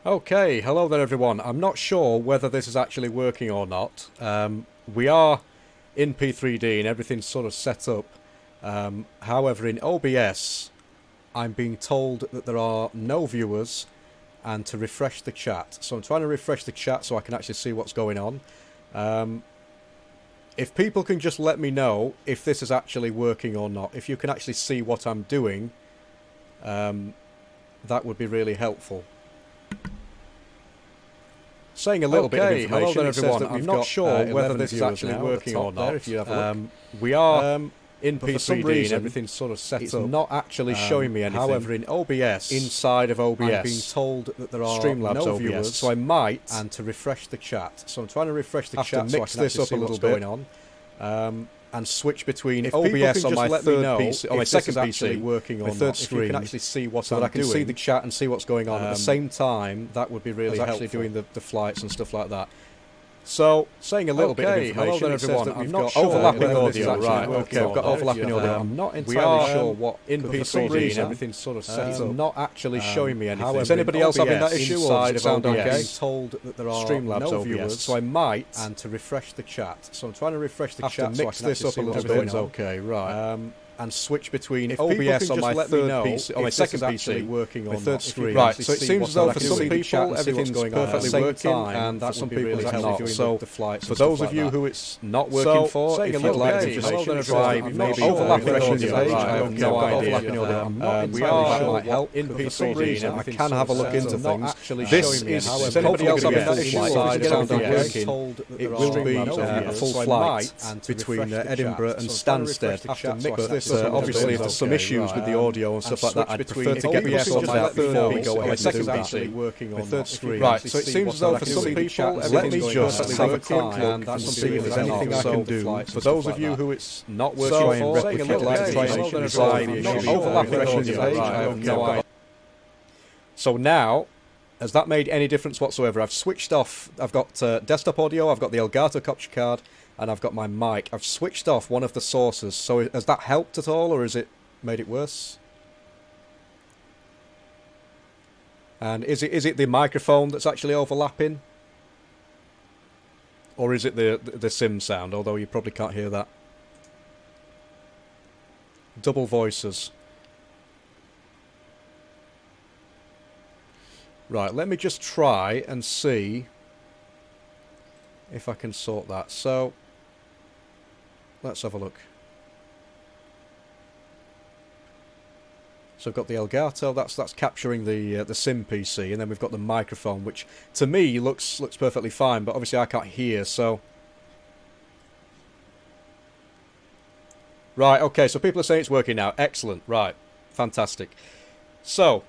Okay, hello there everyone. I'm not sure whether this is actually working or not. We are in P3D and everything's sort of set up. However, in OBS, I'm being told that there are no viewers and to refresh the chat. So I'm trying to refresh the chat so I can actually see what's going on. If people can just let me know if this is actually working or not, if you can actually see what I'm doing, that would be really helpful. Saying a little bit of information. Hello there everyone. I'm not sure whether this is actually working or not. If you have a look. We are in P3D and everything's sort of set up. It's not actually showing me anything. However, in OBS, inside of OBS, I'm being told that there are no viewers, so I might, and to refresh the chat. So I'm trying to refresh the chat so I can this up a little bit. Going on. And switch between OBS on my third PC, on my second PC, working on my third screen, you can actually see what so that I can see the chat and see what's going on at the same time. That would be really helpful. Actually doing the flights and stuff like that. So, saying a little bit of information. Hello there everyone. I'm not sure overlapping audio, right? Okay, I've got overlapping audio. I'm not entirely sure what in P3D and everything's sort of set up. Not actually showing me anything. Is anybody else having that issue or does it sound okay? I'm told that there are no viewers, so I might, and to refresh the chat. So I'm trying to refresh the chat so I can this up a little bit. Okay, right. And switch between OBS on my third PC, on my second PC, working on my third screen. Right, so it seems as though for some people everything's perfectly working, and for some people it's not. So for those of you who it's not working for, if you'd like to just try maybe overlapping audio, I have no idea. We are help in P3D, and I can have a look into things. This is anybody else having that issue? It will be a full flight between Edinburgh and Stansted. But obviously, if there's some issues with the audio and stuff like that, I'd prefer to get this on my before we go ahead and do that. Working on third screen. Right, so it seems as though for some people, let me just have a quick look and see if there's anything I can do. For those of you who it's not working for, if you'd like to try and overlap audio. So now, has that made any difference whatsoever? I've switched off, I've got desktop audio, I've got the Elgato capture card, and I've got my mic. I've switched off one of the sources, so has that helped at all, or has it made it worse? And is it the microphone that's actually overlapping? Or is it the sim sound, although you probably can't hear that? Double voices. Right, let me just try and see if I can sort that. So, let's have a look. So I've got the Elgato, that's capturing the sim PC, and then we've got the microphone, which to me looks perfectly fine, but obviously I can't hear, so... Right, okay, so people are saying it's working now. Excellent, right, fantastic. So,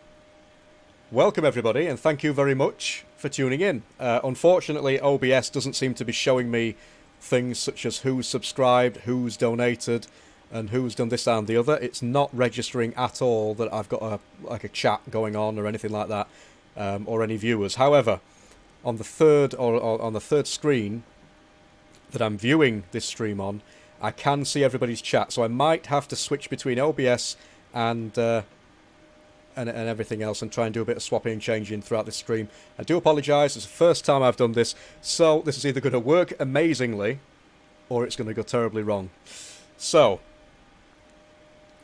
welcome everybody, and thank you very much for tuning in. Unfortunately, OBS doesn't seem to be showing me things such as who's subscribed, who's donated, and who's done this and the other. It's not registering at all that I've got a chat going on or anything like that, or any viewers. However, on the third on the third screen that I'm viewing this stream on, I can see everybody's chat. So I might have to switch between OBS and everything else and try and do a bit of swapping and changing throughout the stream. I do apologise, it's the first time I've done this, so this is either going to work amazingly or it's going to go terribly wrong. So,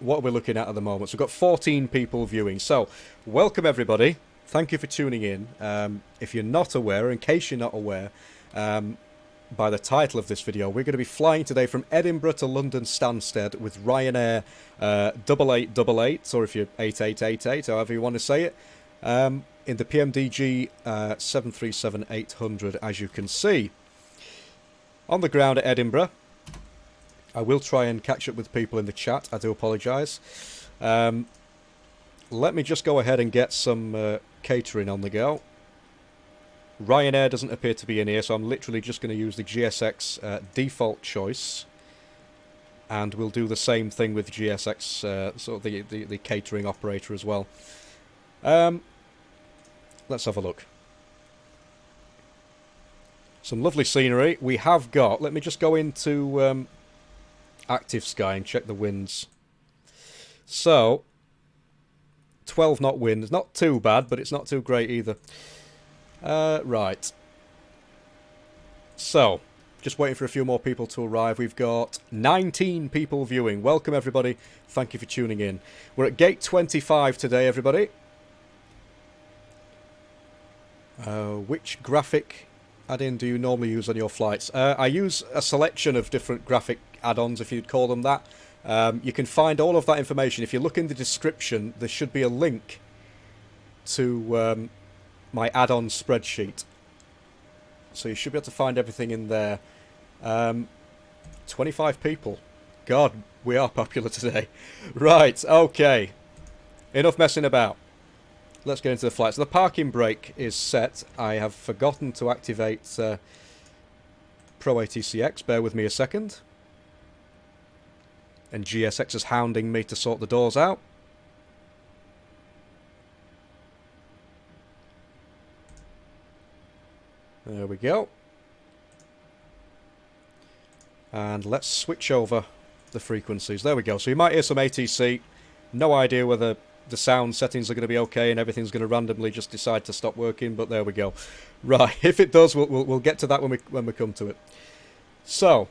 what are we looking at the moment? So we've got 14 people viewing, so welcome everybody, thank you for tuning in. If you're not aware, in case you're not aware, by the title of this video, we're going to be flying today from Edinburgh to London Stansted with Ryanair 8888, or if you're 8888, however you want to say it, in the PMDG 737-800, as you can see. On the ground at Edinburgh, I will try and catch up with people in the chat, I do apologise. Let me just go ahead and get some catering on the go. Ryanair doesn't appear to be in here, so I'm literally just going to use the GSX default choice. And we'll do the same thing with GSX, sort of the catering operator as well. Let's have a look. Some lovely scenery. We have got, let me just go into active sky and check the winds. So, 12 knot wind. Not too bad, but it's not too great either. Right. So, just waiting for a few more people to arrive. We've got 19 people viewing. Welcome, everybody. Thank you for tuning in. We're at gate 25 today, everybody. Which graphic add-in do you normally use on your flights? I use a selection of different graphic add-ons, if you'd call them that. You can find all of that information. If you look in the description, there should be a link to my add-on spreadsheet. So you should be able to find everything in there. 25 people. God, we are popular today. Right, okay. Enough messing about. Let's get into the flight. So the parking brake is set. I have forgotten to activate Pro ATCX. Bear with me a second. And GSX is hounding me to sort the doors out. There we go. And let's switch over the frequencies. There we go. So you might hear some ATC. No idea whether the sound settings are going to be okay and everything's going to randomly just decide to stop working, but there we go. Right, if it does, we'll get to that when we come to it. So,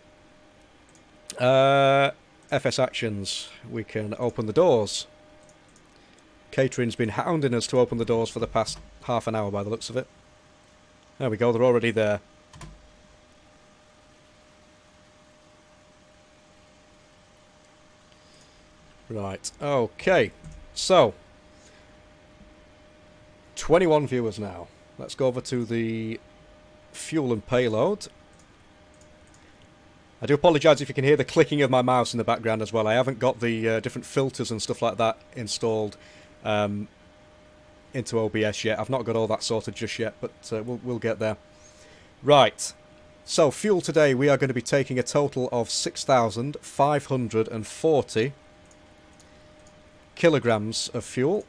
FS actions. We can open the doors. Catering's been hounding us to open the doors for the past half an hour by the looks of it. There we go, they're already there. Right, okay. So, 21 viewers now. Let's go over to the fuel and payload. I do apologise if you can hear the clicking of my mouse in the background as well. I haven't got the different filters and stuff like that installed into OBS yet. I've not got all that sorted just yet, but we'll get there. Right. So, fuel today, we are going to be taking a total of 6,540 kilograms of fuel.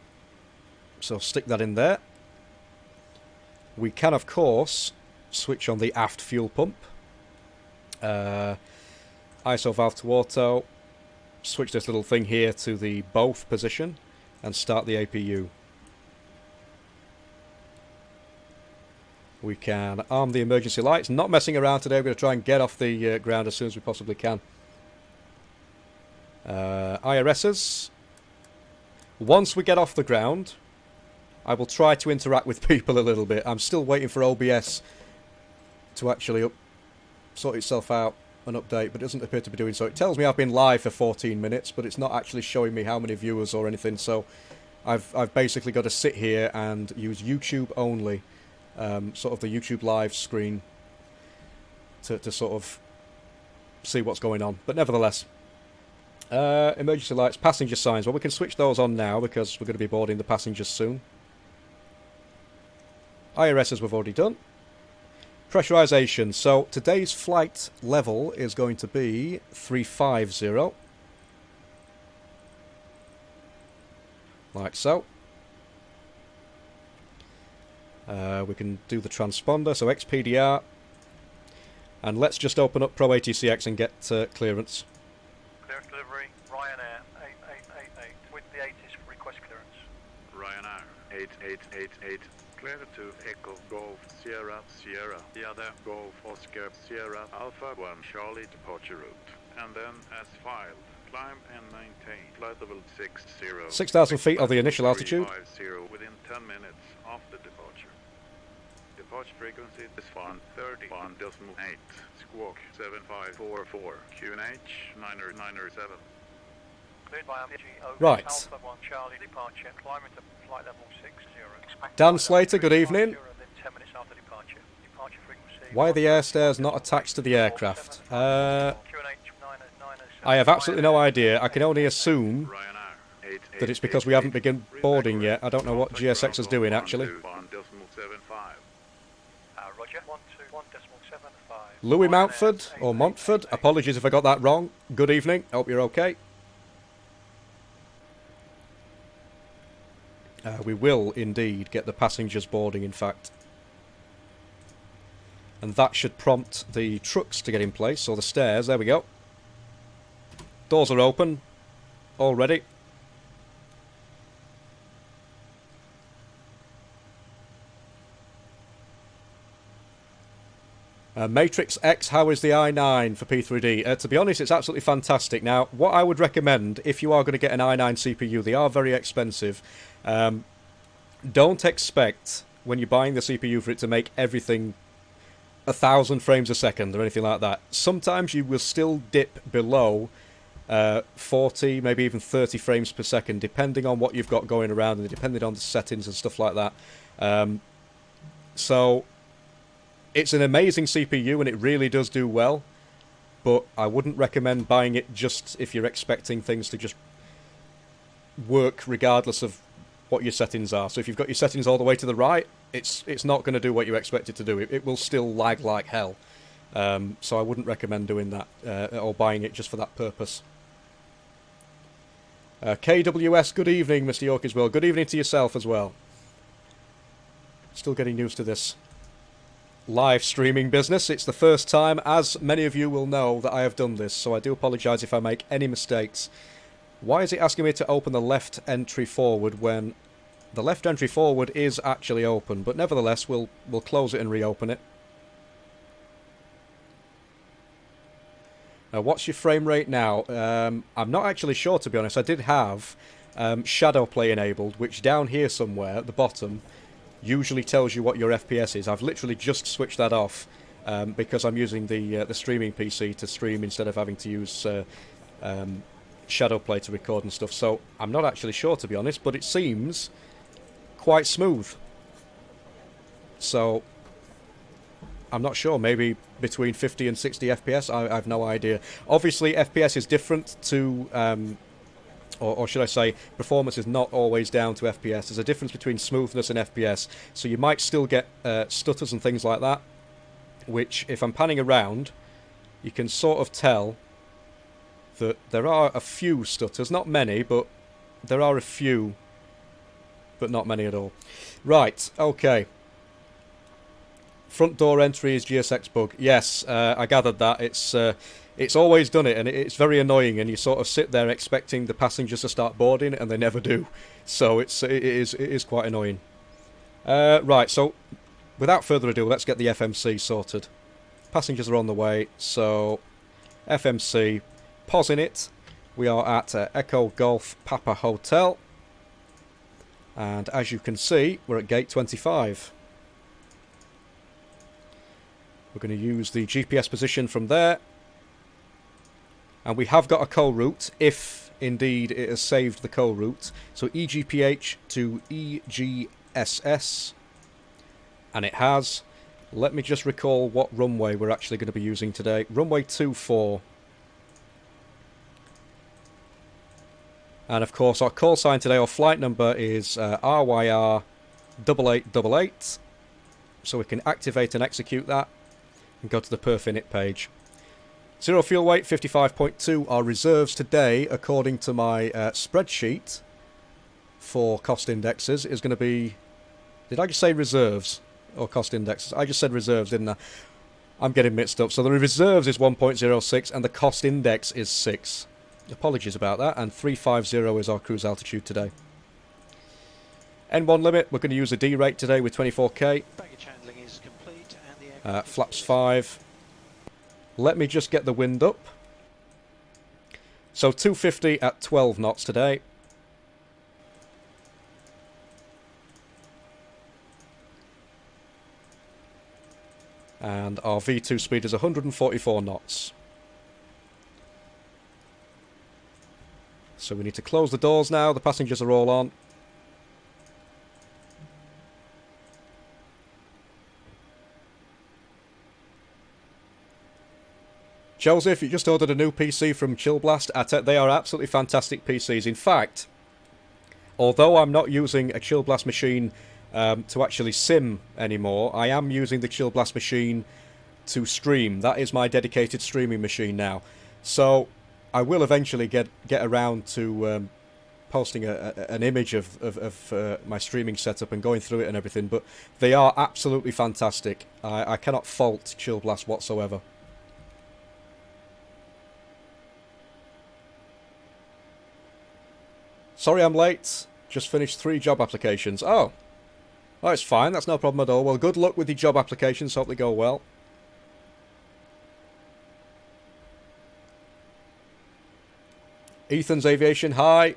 So stick that in there. We can, of course, switch on the aft fuel pump. ISO valve to auto. Switch this little thing here to the both position and start the APU. We can arm the emergency lights. Not messing around today. We're going to try and get off the ground as soon as we possibly can. IRSs. Once we get off the ground, I will try to interact with people a little bit. I'm still waiting for OBS to actually sort itself out and update, but it doesn't appear to be doing so. It tells me I've been live for 14 minutes, but it's not actually showing me how many viewers or anything, so I've basically got to sit here and use YouTube only, sort of the YouTube live screen, to sort of see what's going on. But nevertheless, emergency lights, passenger signs. Well, we can switch those on now because we're going to be boarding the passengers soon. IRSs we've already done. Pressurization. So today's flight level is going to be 350. Like so. We can do the transponder, so XPDR. And let's just open up Pro ATCX and get clearance. Clearance delivery, Ryanair 8888 with the 80s for request clearance. Ryanair 8888. Clear to Echo Golf Sierra Sierra. The other Golf Oscar Sierra Alpha 1 Charlie departure route. And then as filed, climb and maintain flight level 60. 6,000 feet of the initial altitude. 350 within 10 minutes after departure. Departure frequency is 131.8. Squawk 7544. QNH 997. Cleared by MDG Right. Alpha 1 Charlie departure. Climb into flight level 60. Dan Slater, good evening. 10 minutes after departure. Departure frequency. Why are the air stairs not attached to the aircraft? I have absolutely no idea. I can only assume that it's because we haven't begun boarding yet. I don't know what GSX is doing actually. Roger. 121.75. Louis Mountford, or Montford, apologies if I got that wrong. Good evening, hope you're okay. We will indeed get the passengers boarding, in fact. And that should prompt the trucks to get in place, or the stairs. There we go. Doors are open. All ready. Matrix X, how is the i9 for P3D? To be honest, it's absolutely fantastic. Now, what I would recommend, if you are going to get an i9 CPU, they are very expensive. Don't expect, when you're buying the CPU, for it to make everything 1,000 frames a second or anything like that. Sometimes you will still dip below 40, maybe even 30 frames per second, depending on what you've got going around and depending on the settings and stuff like that. So it's an amazing CPU and it really does do well, but I wouldn't recommend buying it just if you're expecting things to just work regardless of what your settings are. So if you've got your settings all the way to the right, it's not going to do what you expect it to do. It will still lag like hell. So I wouldn't recommend doing that or buying it just for that purpose. KWS, good evening, MrYorkiesWorld. Good evening to yourself as well. Still getting used to this live streaming business. It's the first time, as many of you will know, that I have done this, so I do apologise if I make any mistakes. Why is it asking me to open the left entry forward when the left entry forward is actually open? But nevertheless, we'll close it and reopen it. Now, what's your frame rate now? I'm not actually sure, to be honest. I did have shadow play enabled, which down here somewhere at the bottom usually tells you what your FPS is. I've literally just switched that off because I'm using the streaming PC to stream instead of having to use shadow play to record and stuff. So I'm not actually sure, to be honest, but it seems quite smooth. So I'm not sure, maybe between 50 and 60 FPS, I have no idea. Obviously FPS is different to or should I say, performance is not always down to FPS. There's a difference between smoothness and FPS. So you might still get stutters and things like that, which, if I'm panning around, you can sort of tell that there are a few stutters. Not many, but there are a few, but not many at all. Right, okay. Front door entry is GSX bug. Yes, I gathered that. It's always done it, and it's very annoying, and you sort of sit there expecting the passengers to start boarding, and they never do. So it is quite annoying. Right, so without further ado, let's get the FMC sorted. Passengers are on the way, so FMC, pausing it. We are at Echo Golf Papa Hotel, and as you can see, we're at gate 25. We're going to use the GPS position from there. And we have got a co-route, if indeed it has saved the co-route. So EGPH to EGSS. And it has. Let me just recall what runway we're actually going to be using today. Runway 24. And of course our call sign today, or flight number, is RYR8888. So we can activate and execute that. And go to the perf init page. Zero fuel weight, 55.2. Our reserves today, according to my spreadsheet for cost indexes, is going to be... Did I just say reserves or cost indexes? I just said reserves, didn't I? I'm getting mixed up. So the reserves is 1.06 and the cost index is 6. Apologies about that. And 350 is our cruise altitude today. N1 limit, we're going to use a D rate today with 24k. Baggage handling is complete and the flaps 5. Let me just get the wind up. So 250 at 12 knots today. And our V2 speed is 144 knots. So we need to close the doors now. The passengers are all on. Joseph, you just ordered a new PC from Chillblast. They are absolutely fantastic PCs. In fact, although I'm not using a Chillblast machine to actually sim anymore, I am using the Chillblast machine to stream. That is my dedicated streaming machine now. So I will eventually get around to posting an image of my streaming setup and going through it and everything, but they are absolutely fantastic. I cannot fault Chillblast whatsoever. Sorry I'm late. Just finished 3 job applications. Oh, it's fine. That's no problem at all. Well, good luck with the job applications. Hope they go well. Ethan's Aviation, hi.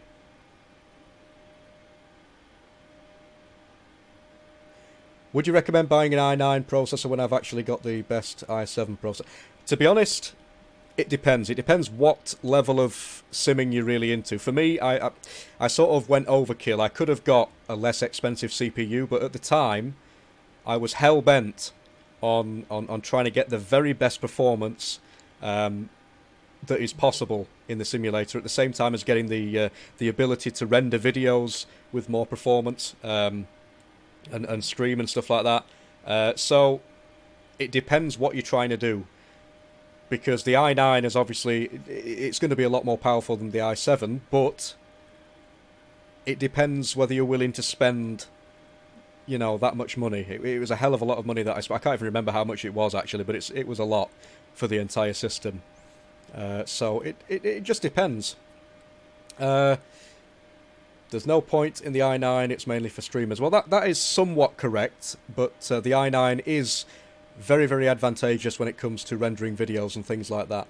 Would you recommend buying an i9 processor when I've actually got the best i7 processor? To be honest, it depends. It depends what level of simming you're really into. For me, I sort of went overkill. I could have got a less expensive CPU, but at the time, I was hell-bent on trying to get the very best performance that is possible in the simulator, at the same time as getting the ability to render videos with more performance. And stream and stuff like that. So it depends what you're trying to do, because the i9 is obviously, it's going to be a lot more powerful than the i7, but it depends whether you're willing to spend, you know, that much money. It was a hell of a lot of money that I spent. I can't even remember how much it was actually, but it was a lot for the entire system. So it just depends. There's no point in the i9, it's mainly for streamers. Well, that is somewhat correct, but the i9 is very, very advantageous when it comes to rendering videos and things like that.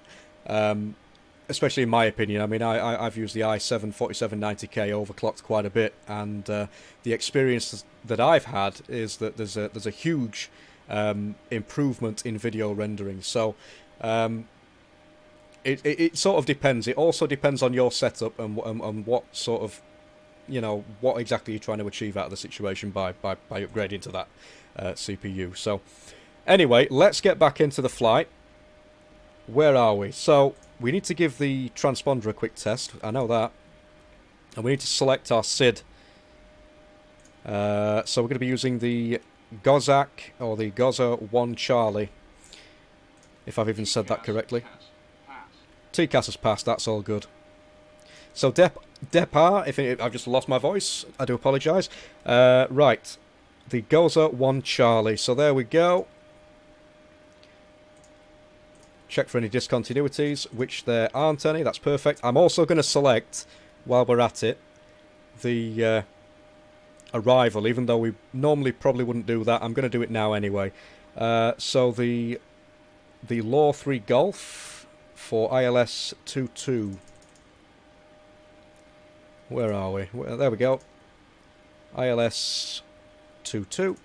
Especially in my opinion. I mean, I've used the i7 4790K overclocked quite a bit, and the experience that I've had is that there's a huge improvement in video rendering. So it sort of depends. It also depends on your setup and what sort of, you know, what exactly you're trying to achieve out of the situation by upgrading to that CPU. So anyway, let's get back into the flight. Where are we? So we need to give the transponder a quick test. I know that. And we need to select our SID. So we're going to be using the Gozak, or the Goza 1 Charlie, if I've even said that correctly. TCAS has passed, that's all good. So Depart, I've just lost my voice, I do apologise. Right, the Goza 1 Charlie, so there we go. Check for any discontinuities, which there aren't any, that's perfect. I'm also going to select, while we're at it, the arrival, even though we normally probably wouldn't do that. I'm going to do it now anyway. So the Law 3 Golf for ILS 22. Where are we? There we go. ILS 22.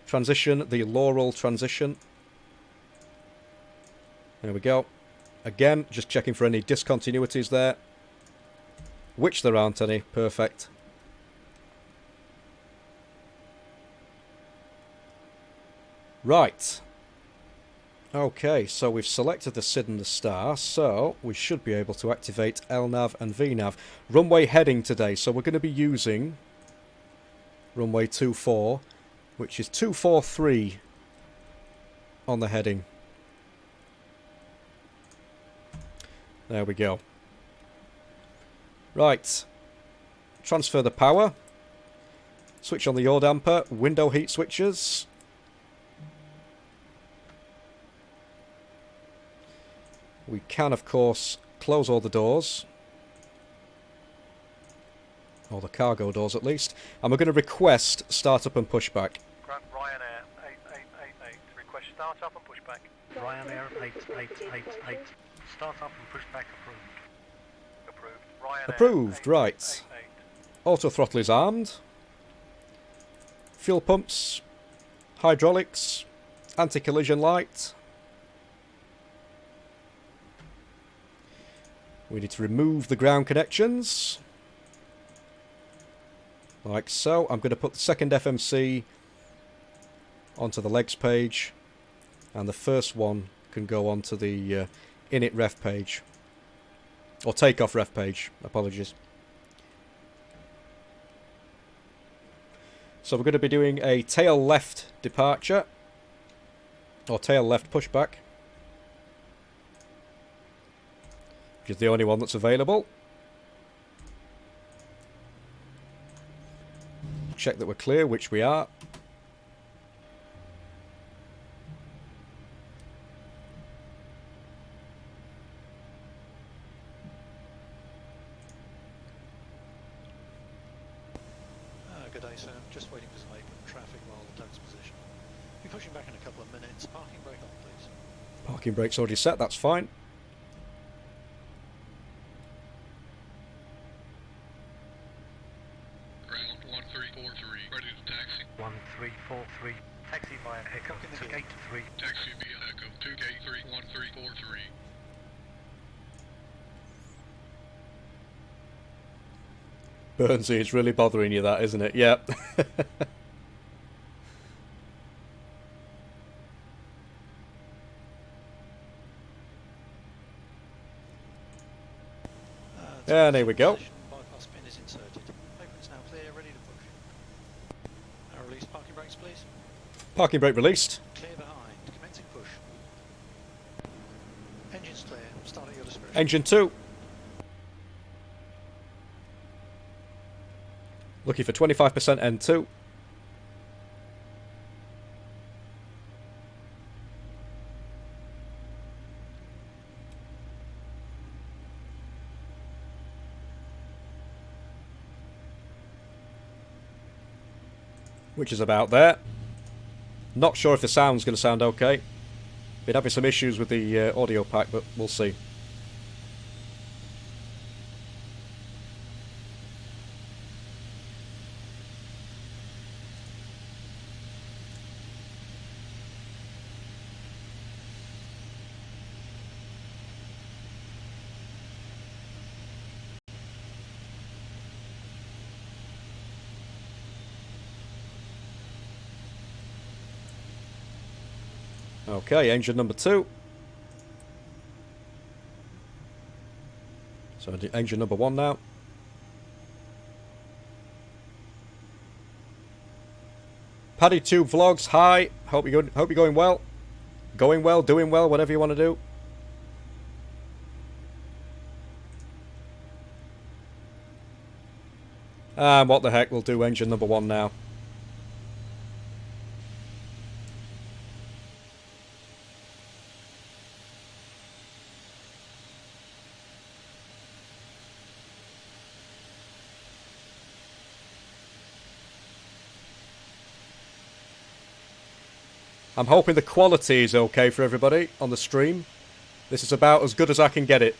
Transition, the Laurel transition. There we go. Again, just checking for any discontinuities there. Which there aren't any. Perfect. Right. Okay, so we've selected the SID and the star, so we should be able to activate LNAV and VNAV. Runway heading today, so we're going to be using runway 24, which is 243 on the heading. There we go. Right. Transfer the power. Switch on the yaw damper. Window heat switches. We can, of course, close all the doors. Or the cargo doors, at least. And we're going to request startup and pushback. Ryanair 8888. Request startup and pushback. Ryanair 8888. Startup and pushback approved. Approved. Ryanair Approved, right. 8888. Auto throttle is armed. Fuel pumps. Hydraulics. Anti-collision light. We need to remove the ground connections. Like so. I'm going to put the second FMC onto the legs page. And the first one can go onto the init ref page. Or takeoff ref page. Apologies. So we're going to be doing a tail left departure. Or tail left pushback. Which is the only one that's available. Check that we're clear, which we are. Good day, sir. Just waiting for some open traffic while the tugs position. Be pushing back in a couple of minutes. Parking brake on, please. Parking brake's already set, that's fine. 1343, ready to taxi. 1343. Taxi via Echo to gate 3. Taxi via Echo to gate 3, 1343. Burnsy, it's really bothering you, that, isn't it? Yep. And there we go. Bypass pin is inserted. Apron's now clear, ready to push. Now release parking brakes, please. Parking brake released. Clear behind. Commencing push. Engine's clear. Start at your discretion. Engine 2. Looking for 25% N2. Which is about there. Not sure if the sound's going to sound okay. Been having some issues with the audio pack, but we'll see. Okay, engine number 2. So engine number 1 now. Paddy Tube Vlogs, hi. Hope you're going well. Going well, doing well, whatever you want to do. And what the heck, we'll do engine number 1 now. I'm hoping the quality is okay for everybody on the stream. This is about as good as I can get it.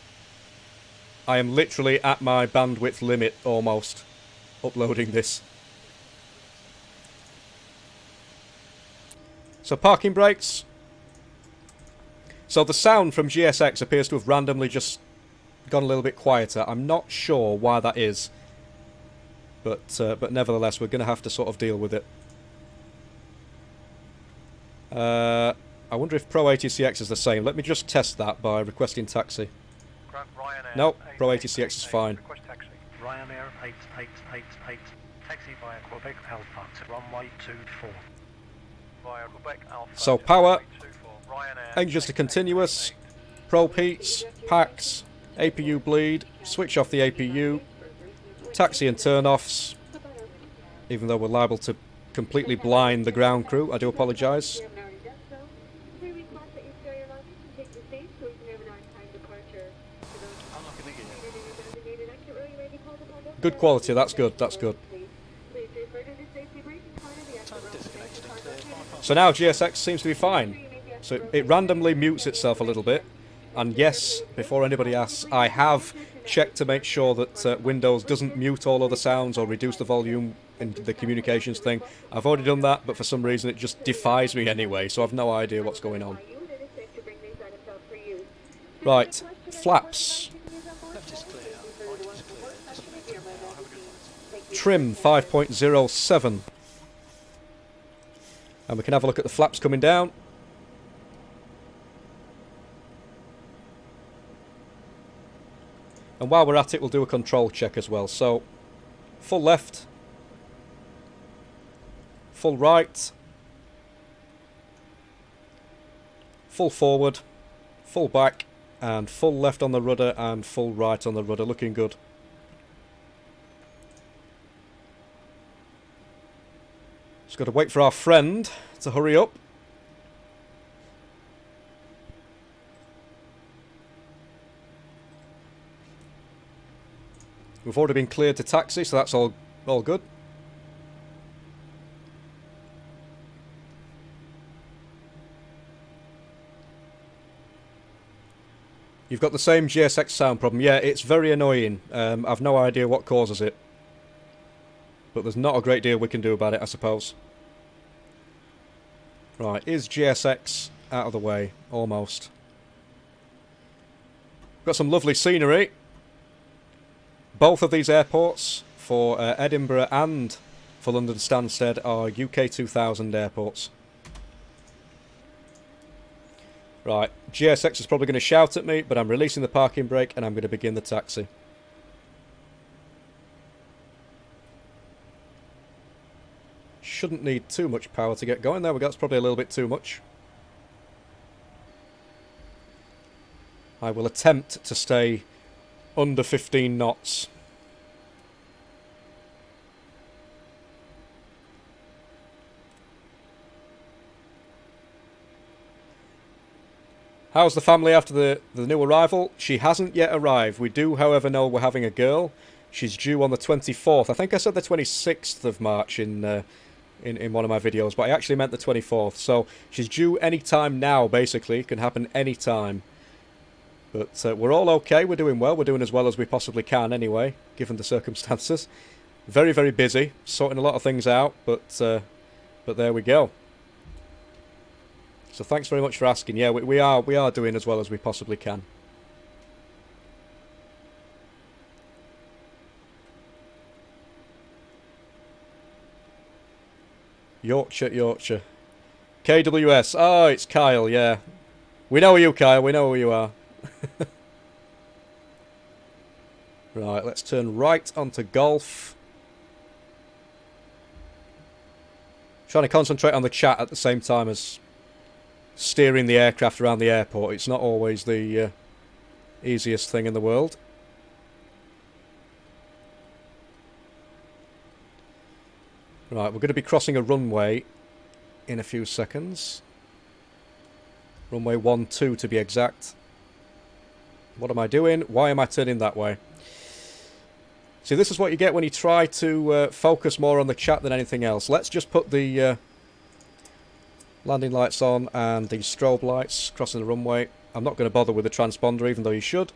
I am literally at my bandwidth limit almost uploading this. So parking brakes. So the sound from GSX appears to have randomly just gone a little bit quieter. I'm not sure why that is. But nevertheless, we're going to have to sort of deal with it. I wonder if Pro 80CX is the same. Let me just test that by requesting taxi. Ryanair No, Pro 80CX is fine. Request taxi. Ryanair 8888. Taxi via Quebec Alpha to runway 24. Via Quebec Alpha. So power, 24. Ryanair engines to continuous, probe heats, packs, APU bleed, switch off the APU, taxi and turn-offs, even though we're liable to completely blind the ground crew, I do apologise. Good quality, that's good, that's good. So now GSX seems to be fine. So it randomly mutes itself a little bit. And yes, before anybody asks, I have checked to make sure that Windows doesn't mute all other sounds or reduce the volume in the communications thing. I've already done that, but for some reason it just defies me anyway, so I've no idea what's going on. Right, flaps. Trim 5.07. And we can have a look at the flaps coming down. And while we're at it, we'll do a control check as well. So, full left, full right, full forward, full back, and full left on the rudder and full right on the rudder. Looking good. Just got to wait for our friend to hurry up. We've already been cleared to taxi, so that's all good. You've got the same GSX sound problem. Yeah, it's very annoying. I've no idea what causes it. But there's not a great deal we can do about it, I suppose. Right, is GSX out of the way? Almost. Got some lovely scenery. Both of these airports, for Edinburgh and for London Stansted, are UK 2000 airports. Right, GSX is probably going to shout at me, but I'm releasing the parking brake and I'm going to begin the taxi. Shouldn't need too much power to get going. There we go, that's probably a little bit too much. I will attempt to stay under 15 knots. How's the family after the new arrival? She hasn't yet arrived. We do, however, know we're having a girl. She's due on the 24th. I think I said the 26th of March in one of my videos, but I actually meant the 24th. So she's due any time now, basically. It can happen any time. But we're all okay. We're doing well. We're doing as well as we possibly can anyway, given the circumstances. Very, very busy, sorting a lot of things out, but there we go. So thanks very much for asking. Yeah, we are doing as well as we possibly can. Yorkshire, Yorkshire. KWS. Oh, it's Kyle, yeah. We know you, Kyle. We know who you are. Right, let's turn right onto golf. Trying to concentrate on the chat at the same time as steering the aircraft around the airport. It's not always the easiest thing in the world. Right, we're going to be crossing a runway in a few seconds. Runway 12 to be exact. What am I doing? Why am I turning that way? See, this is what you get when you try to focus more on the chat than anything else. Let's just put the landing lights on and the strobe lights crossing the runway. I'm not going to bother with the transponder, even though you should.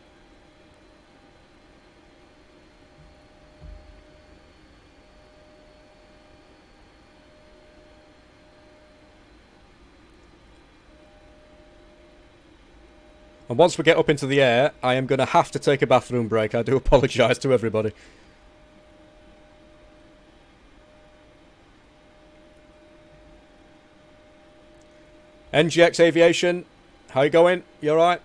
And once we get up into the air, I am going to have to take a bathroom break. I do apologise to everybody. NGX Aviation, how you going? You alright?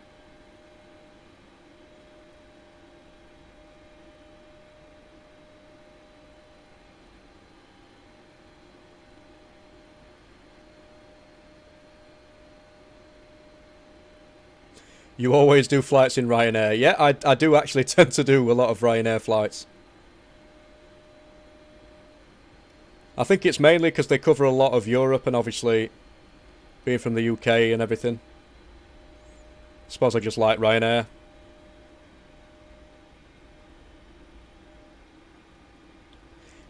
You always do flights in Ryanair. Yeah, I do actually tend to do a lot of Ryanair flights. I think it's mainly because they cover a lot of Europe and obviously being from the UK and everything. I suppose I just like Ryanair.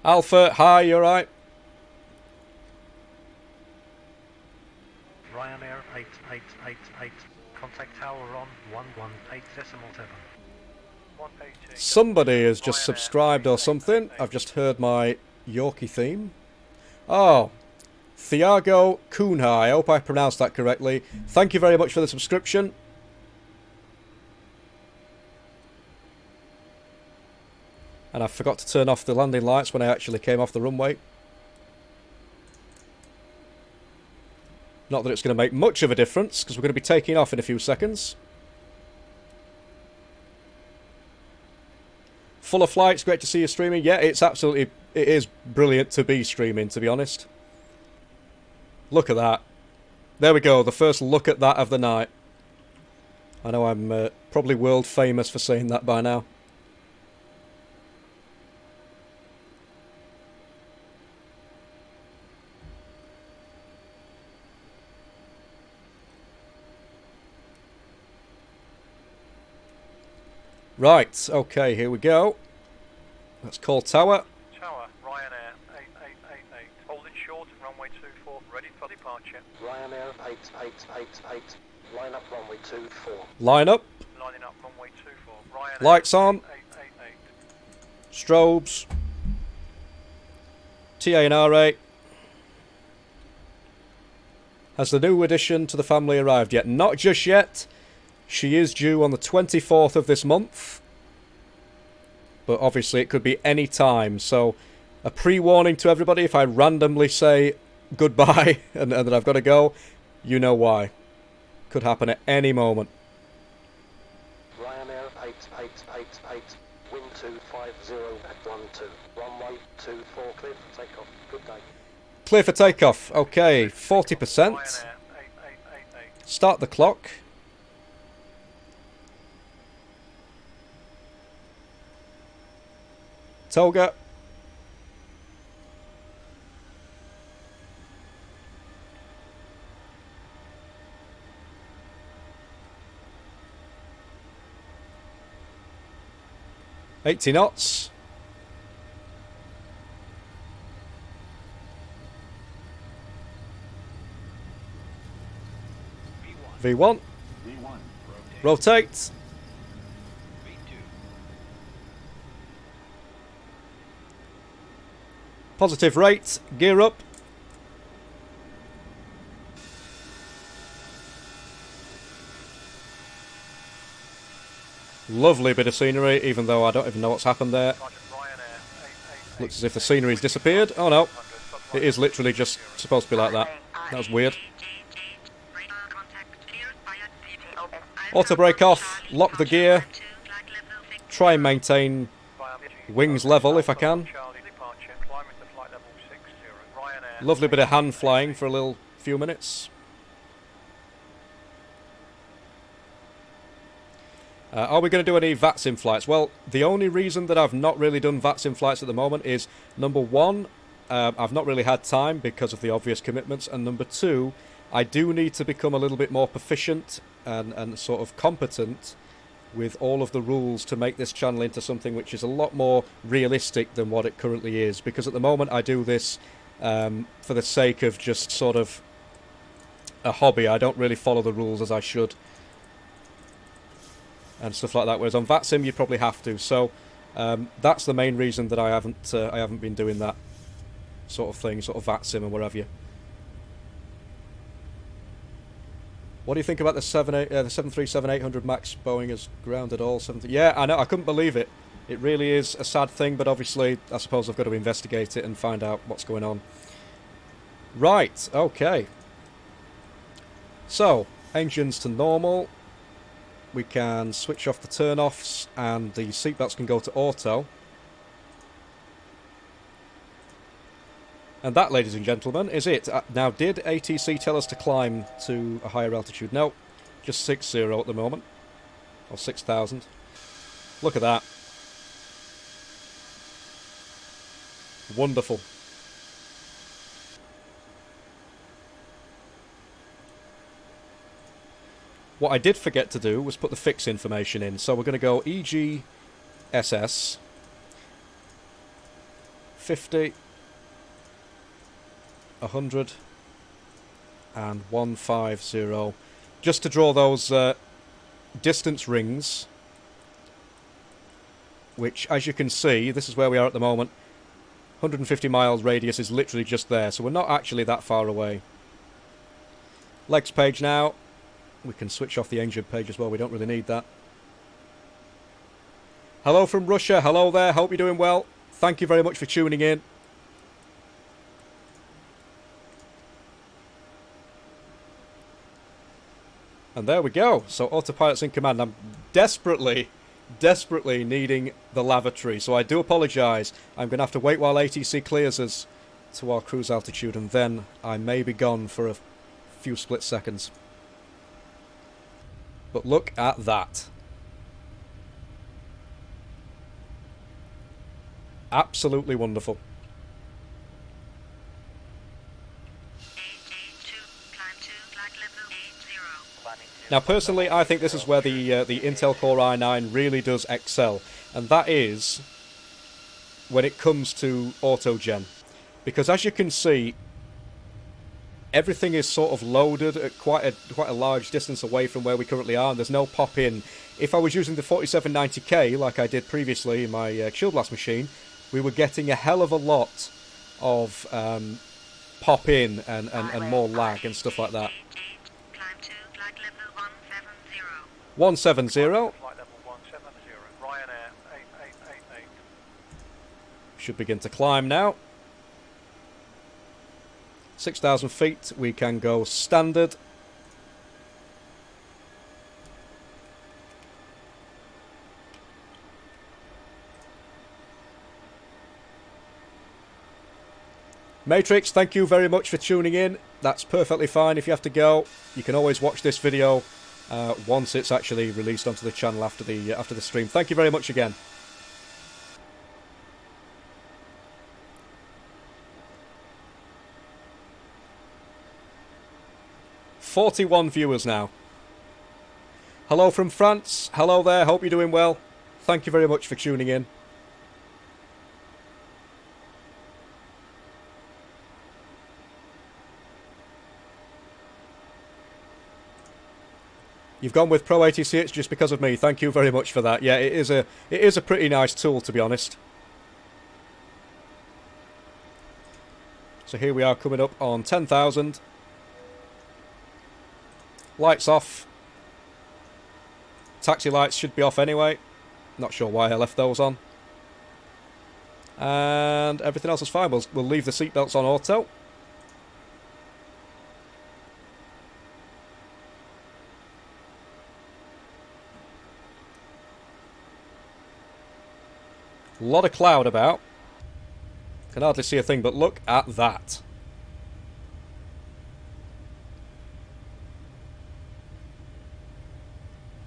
Alpha, hi, you alright? Ryanair 8888. Contact tower on 118.7. Somebody has just subscribed or something. I've just heard my Yorkie theme. Oh, Thiago Cunha. I hope I pronounced that correctly. Thank you very much for the subscription. And I forgot to turn off the landing lights when I actually came off the runway. Not that it's going to make much of a difference, because we're going to be taking off in a few seconds. Full of flights, great to see you streaming. Yeah, it is brilliant to be streaming, to be honest. Look at that. There we go, the first look at that of the night. I know I'm probably world famous for saying that by now. Right, okay, here we go. Let's call tower. Tower, Ryanair 8888. Hold it short, runway 24, ready for departure. Ryanair 8888. Line up runway 24. Line up. Lining up runway 24. Ryanair Lights on. 8888. Strobes. TANRA. Has the new addition to the family arrived yet? Not just yet. She is due on the 24th of this month. But obviously it could be any time. So a pre-warning to everybody, if I randomly say goodbye and that I've got to go, you know why. Could happen at any moment. Ryanair 8888, wind 250 at 12, runway 24, clear for takeoff. Good day. Clear for takeoff. Okay, 40%. Ryanair 8888. Start the clock. Toga. $80 knots. V1. Rotate. Positive rate. Gear up. Lovely bit of scenery, even though I don't even know what's happened there. Looks as if the scenery's disappeared. Oh no, it is literally just supposed to be like that. That was weird. Auto brake off, lock the gear, try and maintain wings level if I can. Lovely bit of hand flying for a little few minutes. Are we going to do any VATSIM flights? Well, the only reason that I've not really done VATSIM flights at the moment is, number one, I've not really had time because of the obvious commitments, and number two, I do need to become a little bit more proficient and sort of competent with all of the rules to make this channel into something which is a lot more realistic than what it currently is, because at the moment I do this for the sake of just sort of a hobby. I don't really follow the rules as I should and stuff like that, whereas on VATSIM you probably have to. So that's the main reason that I haven't been doing that sort of thing, sort of VATSIM and whatever. What do you think about the 737-800 MAX Boeing has grounded all 70? Yeah, I know, I couldn't believe it. It really is a sad thing, but obviously I suppose I've got to investigate it and find out what's going on. Right, okay. So, engines to normal. We can switch off the turn-offs and the seatbelts can go to auto. And that, ladies and gentlemen, is it. Now, did ATC tell us to climb to a higher altitude? No, just 60 at the moment. Or 6,000. Look at that. Wonderful. What I did forget to do was put the fix information in. So we're going to go EGSS 50, 100 and 150, just to draw those distance rings, which, as you can see, this is where we are at the moment. 150 miles radius is literally just there, so we're not actually that far away. Legs page now. We can switch off the engine page as well, we don't really need that. Hello from Russia, hello there, hope you're doing well. Thank you very much for tuning in. And there we go, so autopilot's in command. I'm desperately needing the lavatory, so I do apologise. I'm going to have to wait while ATC clears us to our cruise altitude, and then I may be gone for a few split seconds. But look at that. Absolutely wonderful. Now, personally, I think this is where the Intel Core i9 really does excel, and that is when it comes to auto-gen. Because as you can see, everything is sort of loaded at quite a large distance away from where we currently are, and there's no pop-in. If I was using the 4790K, like I did previously in my Chill Blast machine, we were getting a hell of a lot of pop in and more lag and stuff like that. Climb to flight level 170. 170. Flight level 170, Ryanair 8888. Should begin to climb now. 6,000 feet, we can go standard. Matrix, thank you very much for tuning in. That's perfectly fine if you have to go. You can always watch this video once it's actually released onto the channel after the stream. Thank you very much again. '41 viewers now. Hello from France. Hello there. Hope you're doing well. Thank you very much for tuning in. You've gone with Pro 86 just because of me. Thank you very much for that. Yeah, it is a pretty nice tool, to be honest. So here we are coming up on 10,000. Lights off. Taxi lights should be off anyway. Not sure why I left those on. And everything else is fine. We'll leave the seatbelts on auto. A lot of cloud about. Can hardly see a thing, but look at that.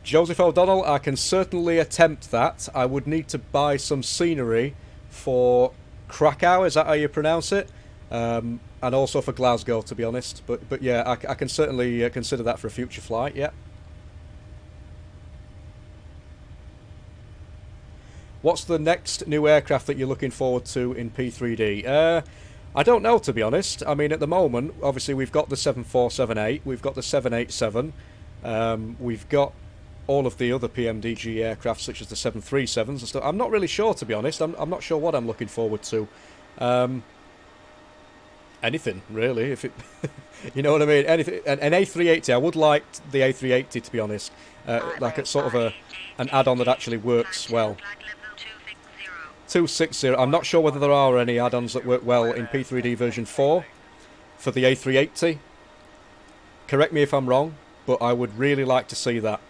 Joseph O'Donnell, I can certainly attempt that. I would need to buy some scenery for Krakow, is that how you pronounce it? And also for Glasgow, to be honest. But yeah, I can certainly consider that for a future flight, yeah. What's the next new aircraft that you're looking forward to in P3D? I don't know, to be honest. I mean, at the moment, obviously, we've got the 7478, we've got the 787, we've got all of the other PMDG aircraft, such as the 737s and stuff. I'm not really sure, to be honest. I'm not sure what I'm looking forward to. Anything, really, if it... you know what I mean? Anything. An A380, I would like the A380, to be honest. Like a sort of an add-on that actually works well. 260. I'm not sure whether there are any add-ons that work well in P3D version 4 for the A380. Correct me if I'm wrong, but I would really like to see that.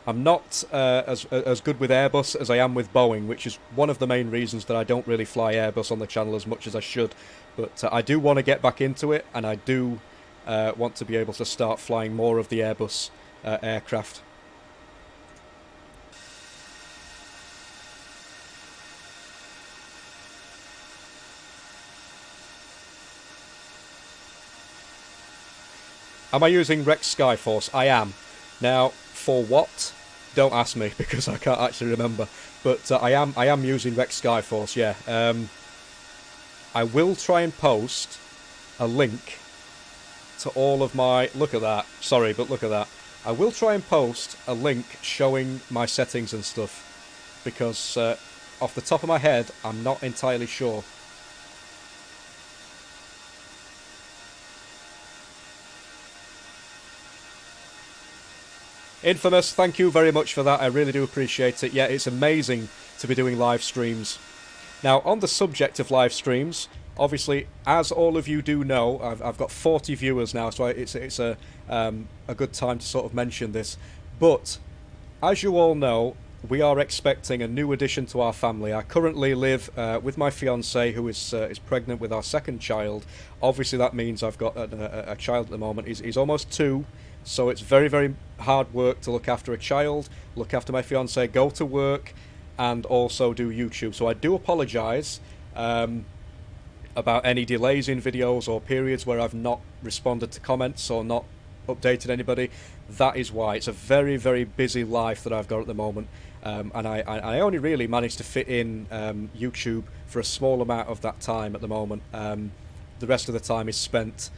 I'm not as good with Airbus as I am with Boeing, which is one of the main reasons that I don't really fly Airbus on the channel as much as I should. But I do want to get back into it, and I do want to be able to start flying more of the Airbus aircraft. Am I using Rex Skyforce? I am. Now, for what? Don't ask me, because I can't actually remember. But I am using Rex Skyforce, yeah. I will try and post a link to all of my... Look at that. Sorry, but look at that. I will try and post a link showing my settings and stuff, because off the top of my head, I'm not entirely sure. Infamous, thank you very much for that. I really do appreciate it. Yeah, it's amazing to be doing live streams. Now, on the subject of live streams, obviously, as all of you do know, I've got 40 viewers now, so it's a good time to sort of mention this. But, as you all know, we are expecting a new addition to our family. I currently live with my fiancée, who is pregnant with our second child. Obviously, that means I've got a child at the moment. He's almost 2. So it's very, very hard work to look after a child, look after my fiancée, go to work, and also do YouTube. So I do apologise about any delays in videos or periods where I've not responded to comments or not updated anybody. That is why. It's a very, very busy life that I've got at the moment. And I only really managed to fit in YouTube for a small amount of that time at the moment. The rest of the time is spent...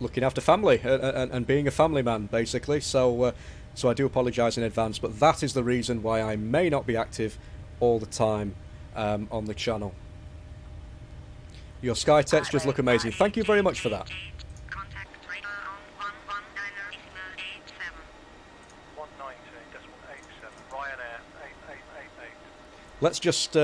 looking after family and being a family man, basically. So I do apologise in advance, but that is the reason why I may not be active all the time on the channel. Your sky textures look amazing. Thank you very much for that. Contact radar on 11.87. 190.87. Ryanair 8888. Let's just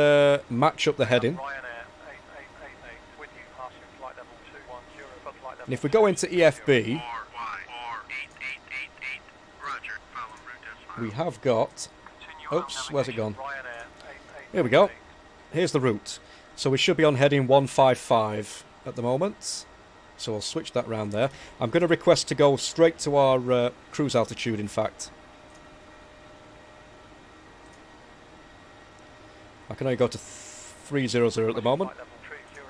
match up the heading. Ryanair 8888. With you passing flight level 210. But flight level And if we go into EFB, RYR8888. Roger. Follow route decimal. we have got... Continue Oops, where's it gone? Ryanair 8888. Here we go. Here's the route. So we should be on heading 155 at the moment. So I'll switch that round there. I'm going to request to go straight to our cruise altitude, in fact. I can only go to 300 at the moment. Flight level 300.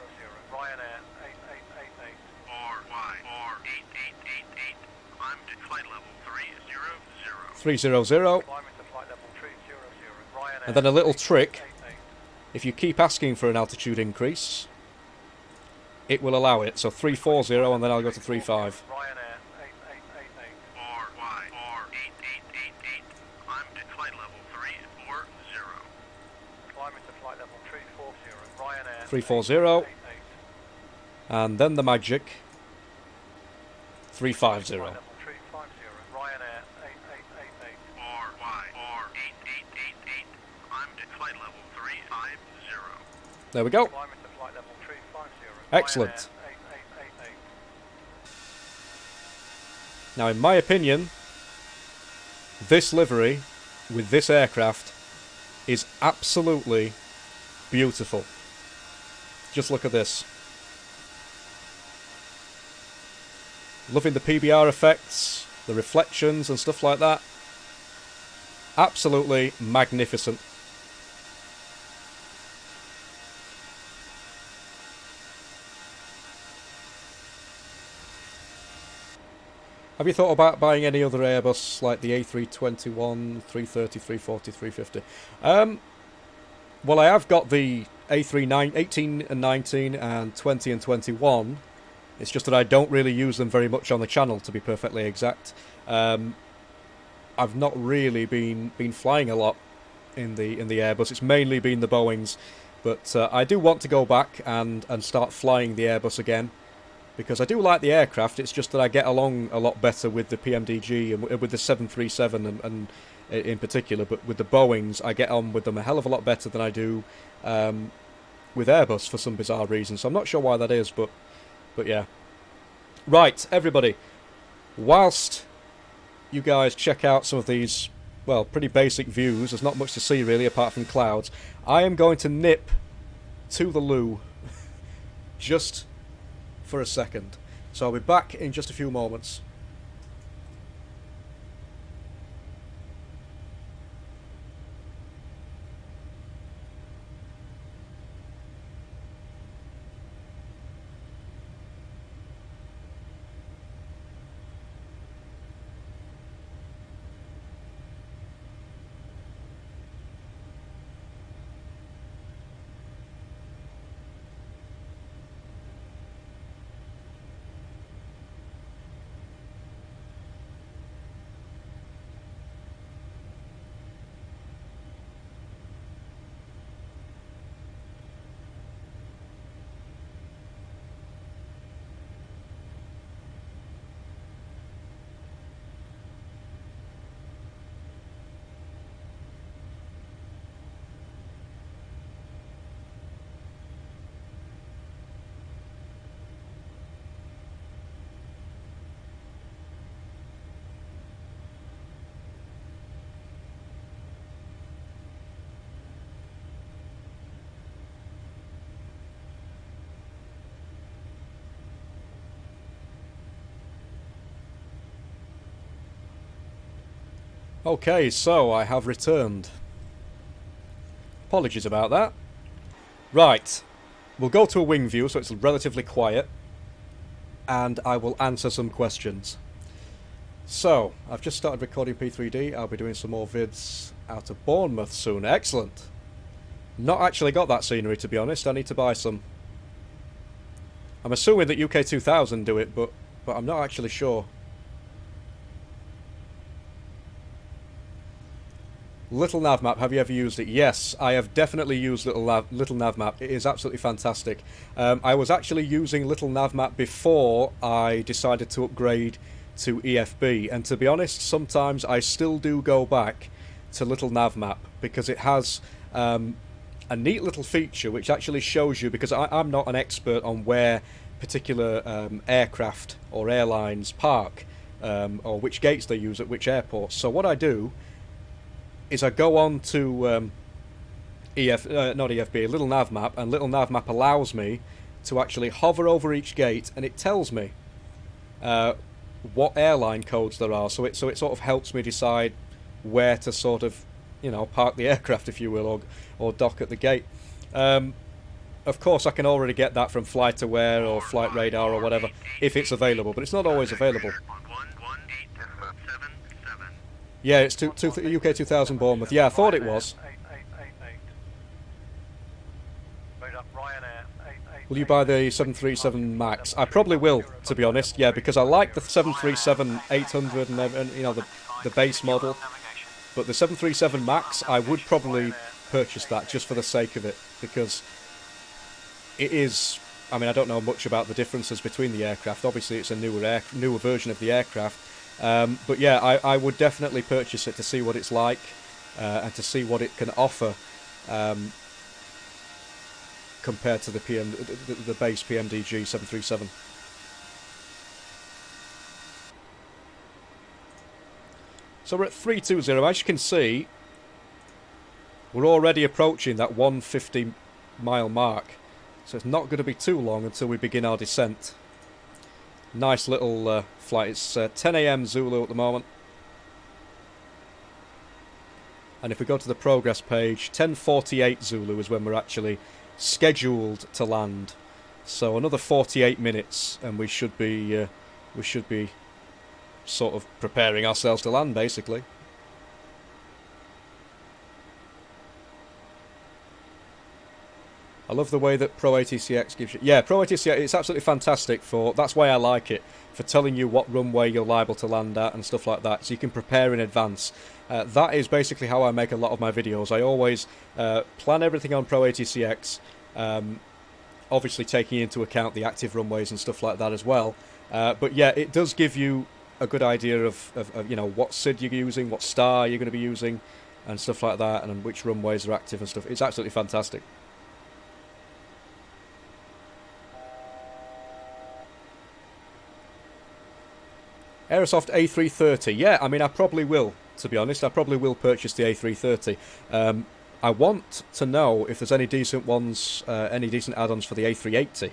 Ryanair 8888. RYR8888. Climb to flight level 300. 300. Climbing to flight level 300. Ryanair And then a little trick. 8888. If you keep asking for an altitude increase, it will allow it. So 340 and then I'll go to 35. Ryanair 8888. RYR8888. Climb to flight level 340. Climbing to flight level 340. Ryanair 340. 8888. And then the magic. 350. Flight level 350. Ryanair 8888. RYR8888. Climb to flight level 350. There we go. Climbing to flight level 350. Excellent. Ryanair 8888. Now, in my opinion, this livery with this aircraft is absolutely beautiful. Just look at this. Loving the PBR effects, the reflections and stuff like that. Absolutely magnificent. Have you thought about buying any other Airbus like the A321, 330, 340, 350? Well, I have got the A318 18 and 19 and 20 and 21. It's just that I don't really use them very much on the channel, to be perfectly exact. I've not really been flying a lot in the Airbus. It's mainly been the Boeings, but I do want to go back and start flying the Airbus again. Because I do like the aircraft, it's just that I get along a lot better with the PMDG and with the 737 and in particular, but with the Boeings, I get on with them a hell of a lot better than I do with Airbus for some bizarre reason. So I'm not sure why that is, but yeah. Right, everybody, whilst you guys check out some of these, well, pretty basic views, there's not much to see really apart from clouds, I am going to nip to the loo just for a second. So I'll be back in just a few moments. Okay, so I have returned. Apologies about that. Right, we'll go to a wing view so it's relatively quiet, and I will answer some questions. So, I've just started recording P3D. I'll be doing some more vids out of Bournemouth soon. Excellent. Not actually got that scenery, to be honest. I need to buy some. I'm assuming that UK 2000 do it, but I'm not actually sure. Little nav map, have you ever used it? Yes, I have definitely used little nav map. It is absolutely fantastic. I was actually using little nav map before I decided to upgrade to EFB, and to be honest, sometimes I still do go back to little nav map because it has a neat little feature which actually shows you, because I'm not an expert on where particular aircraft or airlines park, or which gates they use at which airports. So what I do is I go on to not EFB, little nav map, and little nav map allows me to actually hover over each gate, and it tells me what airline codes there are. So it sort of helps me decide where to sort of, you know, park the aircraft, if you will, or dock at the gate. Of course, I can already get that from FlightAware or Flight Radar or whatever, if it's available, but it's not always available. Yeah, it's UK 2000 Bournemouth. Yeah, I thought it was. Will you buy the 737 MAX? I probably will, to be honest. Yeah, because I like the 737-800 and you know, the base model. But the 737 MAX, I would probably purchase that just for the sake of it, because it is. I mean, I don't know much about the differences between the aircraft. Obviously, it's a newer version of the aircraft. But yeah, I would definitely purchase it to see what it's like, and to see what it can offer compared to the base PMDG 737. So we're at 320. As you can see, we're already approaching that 150-mile mark. So it's not going to be too long until we begin our descent. Nice little flight. It's 10 AM Zulu at the moment. And if we go to the progress page, 10:48 Zulu is when we're actually scheduled to land. So another 48 minutes, and we should be sort of preparing ourselves to land, basically. I love the way that Pro ATCX gives you... Yeah, Pro ATCX, it's absolutely fantastic for... That's why I like it, for telling you what runway you're liable to land at and stuff like that, so you can prepare in advance. That is basically how I make a lot of my videos. I always plan everything on Pro ATCX, obviously taking into account the active runways and stuff like that as well. But yeah, it does give you a good idea of you know, what SID you're using, what star you're going to be using, and stuff like that, and which runways are active and stuff. It's absolutely fantastic. Aerosoft A330. Yeah, I mean, I probably will, to be honest. I probably will purchase the A330. I want to know if there's any decent ones, any decent add-ons for the A380.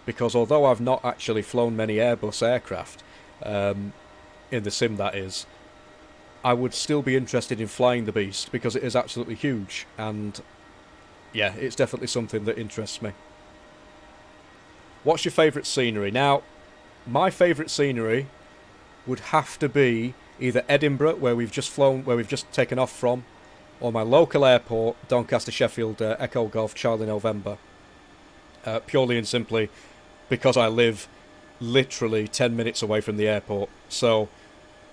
Because although I've not actually flown many Airbus aircraft, in the sim that is, I would still be interested in flying the beast because it is absolutely huge. And yeah, it's definitely something that interests me. What's your favourite scenery? Now, my favourite scenery would have to be either Edinburgh, where we've just taken off from, or my local airport, Doncaster Sheffield Echo Golf Charlie November. Purely and simply because I live literally 10 minutes away from the airport, so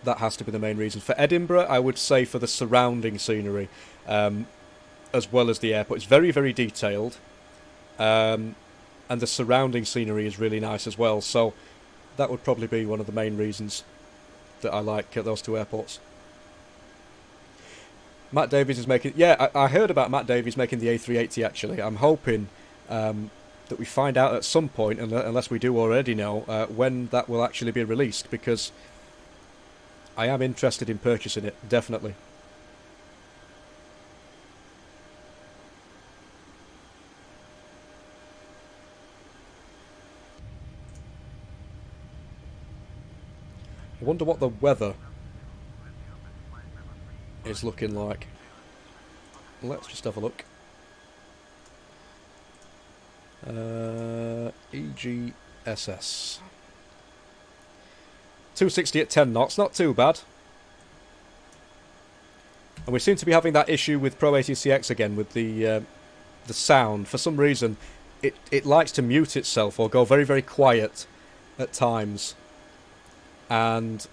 that has to be the main reason. For Edinburgh, I would say for the surrounding scenery, as well as the airport. It's very, very detailed, and the surrounding scenery is really nice as well, so that would probably be one of the main reasons that I like those two airports. Matt Davies is making... Yeah, I heard about Matt Davies making the A380, actually. I'm hoping that we find out at some point, unless we do already know, when that will actually be released, because I am interested in purchasing it, definitely. I wonder what the weather is looking like. Let's just have a look. EGSS. 260 at 10 knots, not too bad. And we seem to be having that issue with Pro ATCX again with the sound. For some reason, it likes to mute itself or go very, very quiet at times. And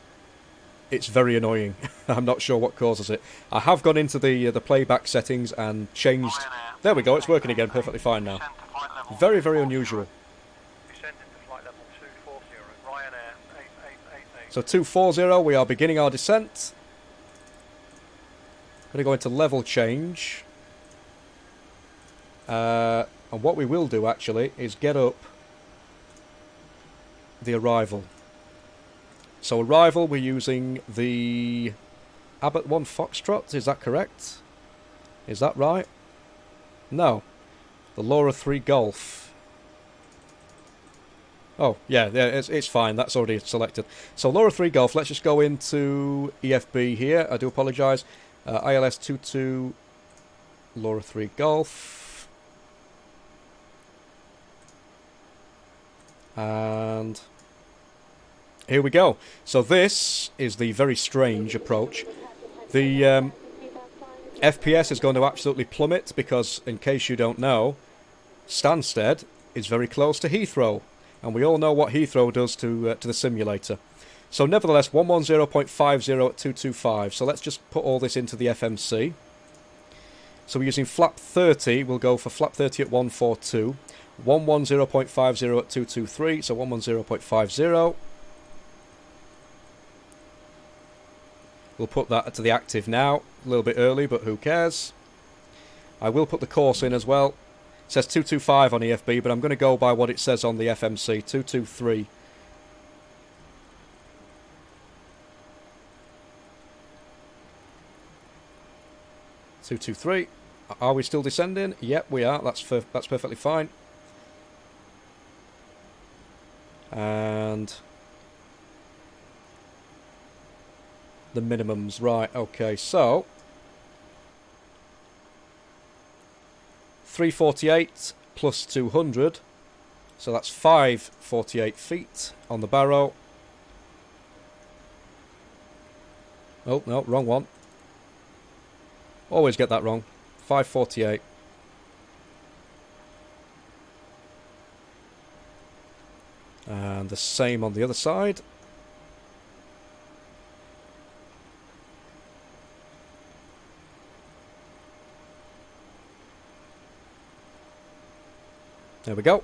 it's very annoying. I'm not sure what causes it. I have gone into the playback settings and changed... There we go, it's working again perfectly fine now. Very, very unusual. Descend into flight level 240, Ryanair 8888. So 240, we are beginning our descent. Going to go into level change. And what we will do actually is get up the arrival. So arrival, we're using the Abbott 1 Foxtrot, is that correct? Is that right? No. The Laura 3 Golf. Oh, yeah, it's fine, that's already selected. So Laura 3 Golf, let's just go into EFB here, I do apologise. ILS 22 Laura 3 Golf. And here we go. So this is the very strange approach. The FPS is going to absolutely plummet because, in case you don't know, Stansted is very close to Heathrow, and we all know what Heathrow does to the simulator. So nevertheless, 110.50 at 225. So let's just put all this into the FMC. So we're using flap 30. We'll go for flap 30 at 142. 110.50 at 223. So 110.50. We'll put that to the active now. A little bit early, but who cares? I will put the course in as well. It says 225 on EFB, but I'm going to go by what it says on the FMC. 223. Are we still descending? Yep, we are. That's perfectly fine. And the minimums, right? Okay, so 348 plus 200, so that's 548 feet on the barrow. Oh no, wrong one. Always get that wrong. 548. And the same on the other side. There we go.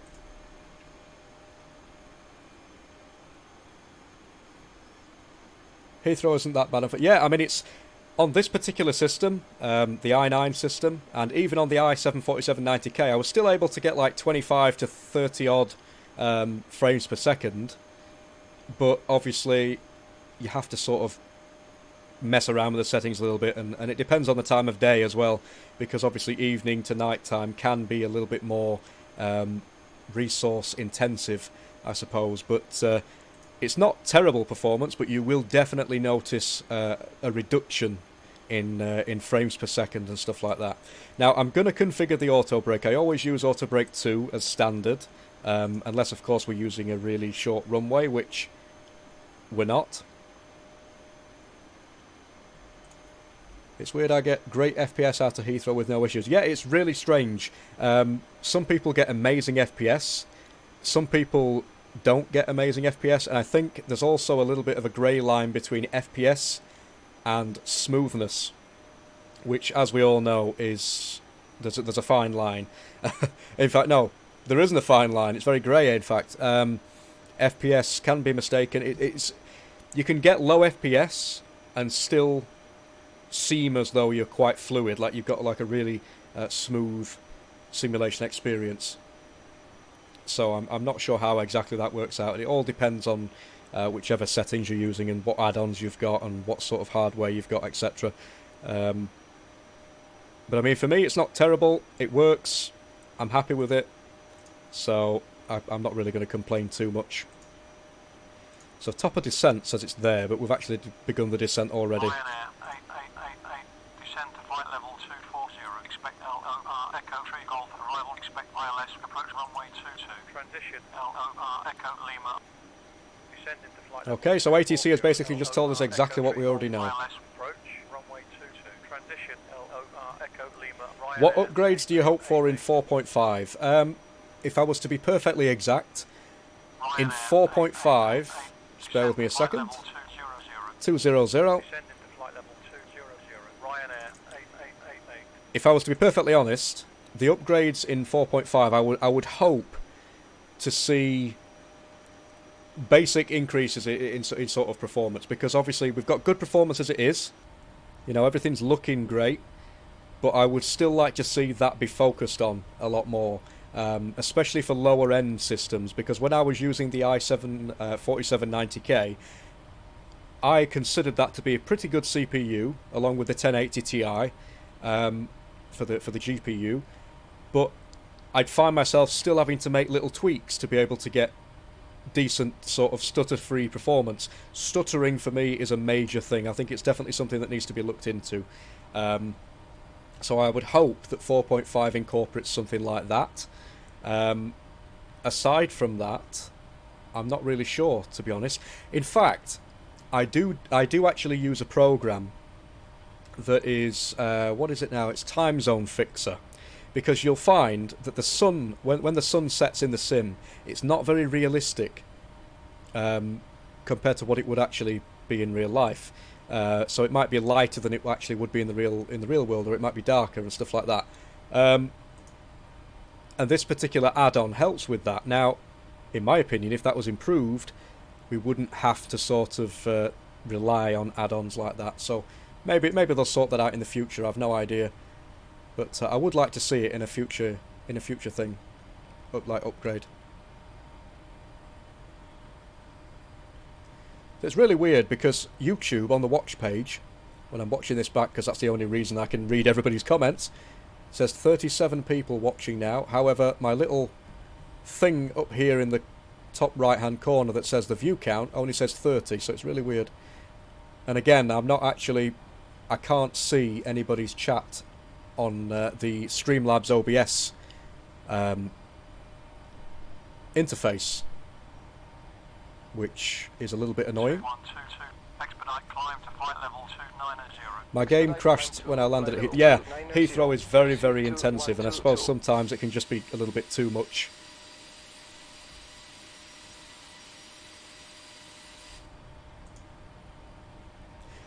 Heathrow isn't that bad of it. Yeah, I mean, it's on this particular system, the i9 system, and even on the i7-4790K, I was still able to get like 25 to 30 odd frames per second. But obviously, you have to sort of mess around with the settings a little bit, and it depends on the time of day as well, because obviously evening to night time can be a little bit more resource intensive, I suppose. But it's not terrible performance, but you will definitely notice a reduction in frames per second and stuff like that. Now, I'm going to configure the auto brake. I always use auto brake 2 as standard, unless of course we're using a really short runway, which we're not. It's weird I get great FPS out of Heathrow with no issues. Yeah, it's really strange. Some people get amazing FPS. Some people don't get amazing FPS, and I think there's also a little bit of a grey line between FPS and smoothness, which, as we all know, is there's a fine line. In fact, no, there isn't a fine line. It's very grey, in fact. FPS can be mistaken. You can get low FPS and still seem as though you're quite fluid, like you've got like a really smooth simulation experience. So I'm not sure how exactly that works out. It all depends on whichever settings you're using and what add-ons you've got and what sort of hardware you've got, etc. But I mean, for me, it's not terrible. It works. I'm happy with it. So I'm not really going to complain too much. So top of descent says it's there, but we've actually begun the descent already. Ryanair 8888, descend to flight level 240, expect LOR Echo 3 Golf arrival, expect ILS, approach runway 22, transition LOR Echo Lima, descend into flight level. Okay, so ATC has basically just told us exactly what we already know. ILS approach, runway 22, transition LOR Echo Lima, Ryanair. What upgrades do you hope for in 4.5? If I was to be perfectly exact, in 4.5, just bear with me a second, 200. Descend into flight level 200, Ryanair 8888. If I was to be perfectly honest, the upgrades in 4.5, I would hope to see basic increases in sort of performance, because obviously we've got good performance as it is. You know, everything's looking great, but I would still like to see that be focused on a lot more, especially for lower end systems, because when I was using the i7 4790K, I considered that to be a pretty good CPU, along with the 1080 Ti for the GPU, but I'd find myself still having to make little tweaks to be able to get decent sort of stutter-free performance. Stuttering for me is a major thing. I think it's definitely something that needs to be looked into. So I would hope that 4.5 incorporates something like that. Aside from that, I'm not really sure, to be honest. In fact, I do actually use a program that is what is it now? It's Time Zone Fixer. Because you'll find that the sun, when the sun sets in the sim, it's not very realistic compared to what it would actually be in real life. So it might be lighter than it actually would be in the real world, or it might be darker and stuff like that. And this particular add-on helps with that. Now, in my opinion, if that was improved, we wouldn't have to sort of rely on add-ons like that. So maybe they'll sort that out in the future. I've no idea. But I would like to see it in a future thing, upgrade. It's really weird because YouTube on the watch page, when I'm watching this back, because that's the only reason I can read everybody's comments, says 37 people watching now. However, my little thing up here in the top right hand corner that says the view count only says 30, so it's really weird. And again, I can't see anybody's chat on the Streamlabs OBS interface, which is a little bit annoying. 2122, expedite climb to flight level 290. My game crashed when I landed at yeah, Heathrow is very, very intensive, and I suppose sometimes it can just be a little bit too much.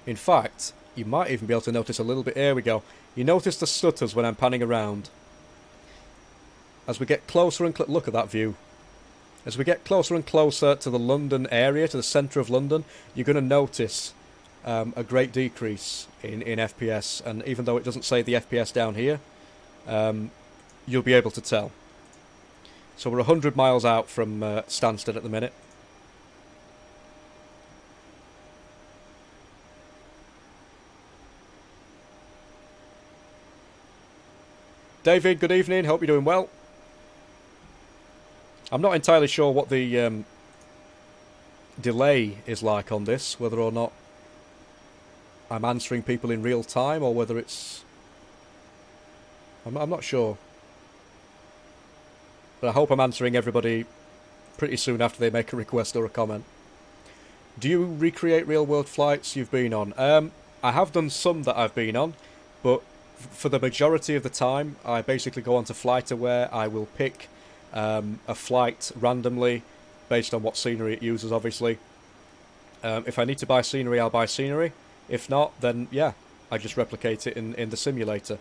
In fact, you might even be able to notice a little bit. Here we go. You notice the stutters when I'm panning around. As we get closer and look at that view. As we get closer and closer to the London area, to the centre of London, you're going to notice a great decrease in FPS. And even though it doesn't say the FPS down here, you'll be able to tell. So we're 100 miles out from Stansted at the minute. David, good evening. Hope you're doing well. I'm not entirely sure what the delay is like on this, whether or not I'm answering people in real time or whether it's... I'm not sure. But I hope I'm answering everybody pretty soon after they make a request or a comment. Do you recreate real-world flights you've been on? I have done some that I've been on, but for the majority of the time, I basically go onto FlightAware. I will pick a flight randomly based on what scenery it uses, obviously. If I need to buy scenery, I'll buy scenery. If not, then yeah, I just replicate it in the simulator.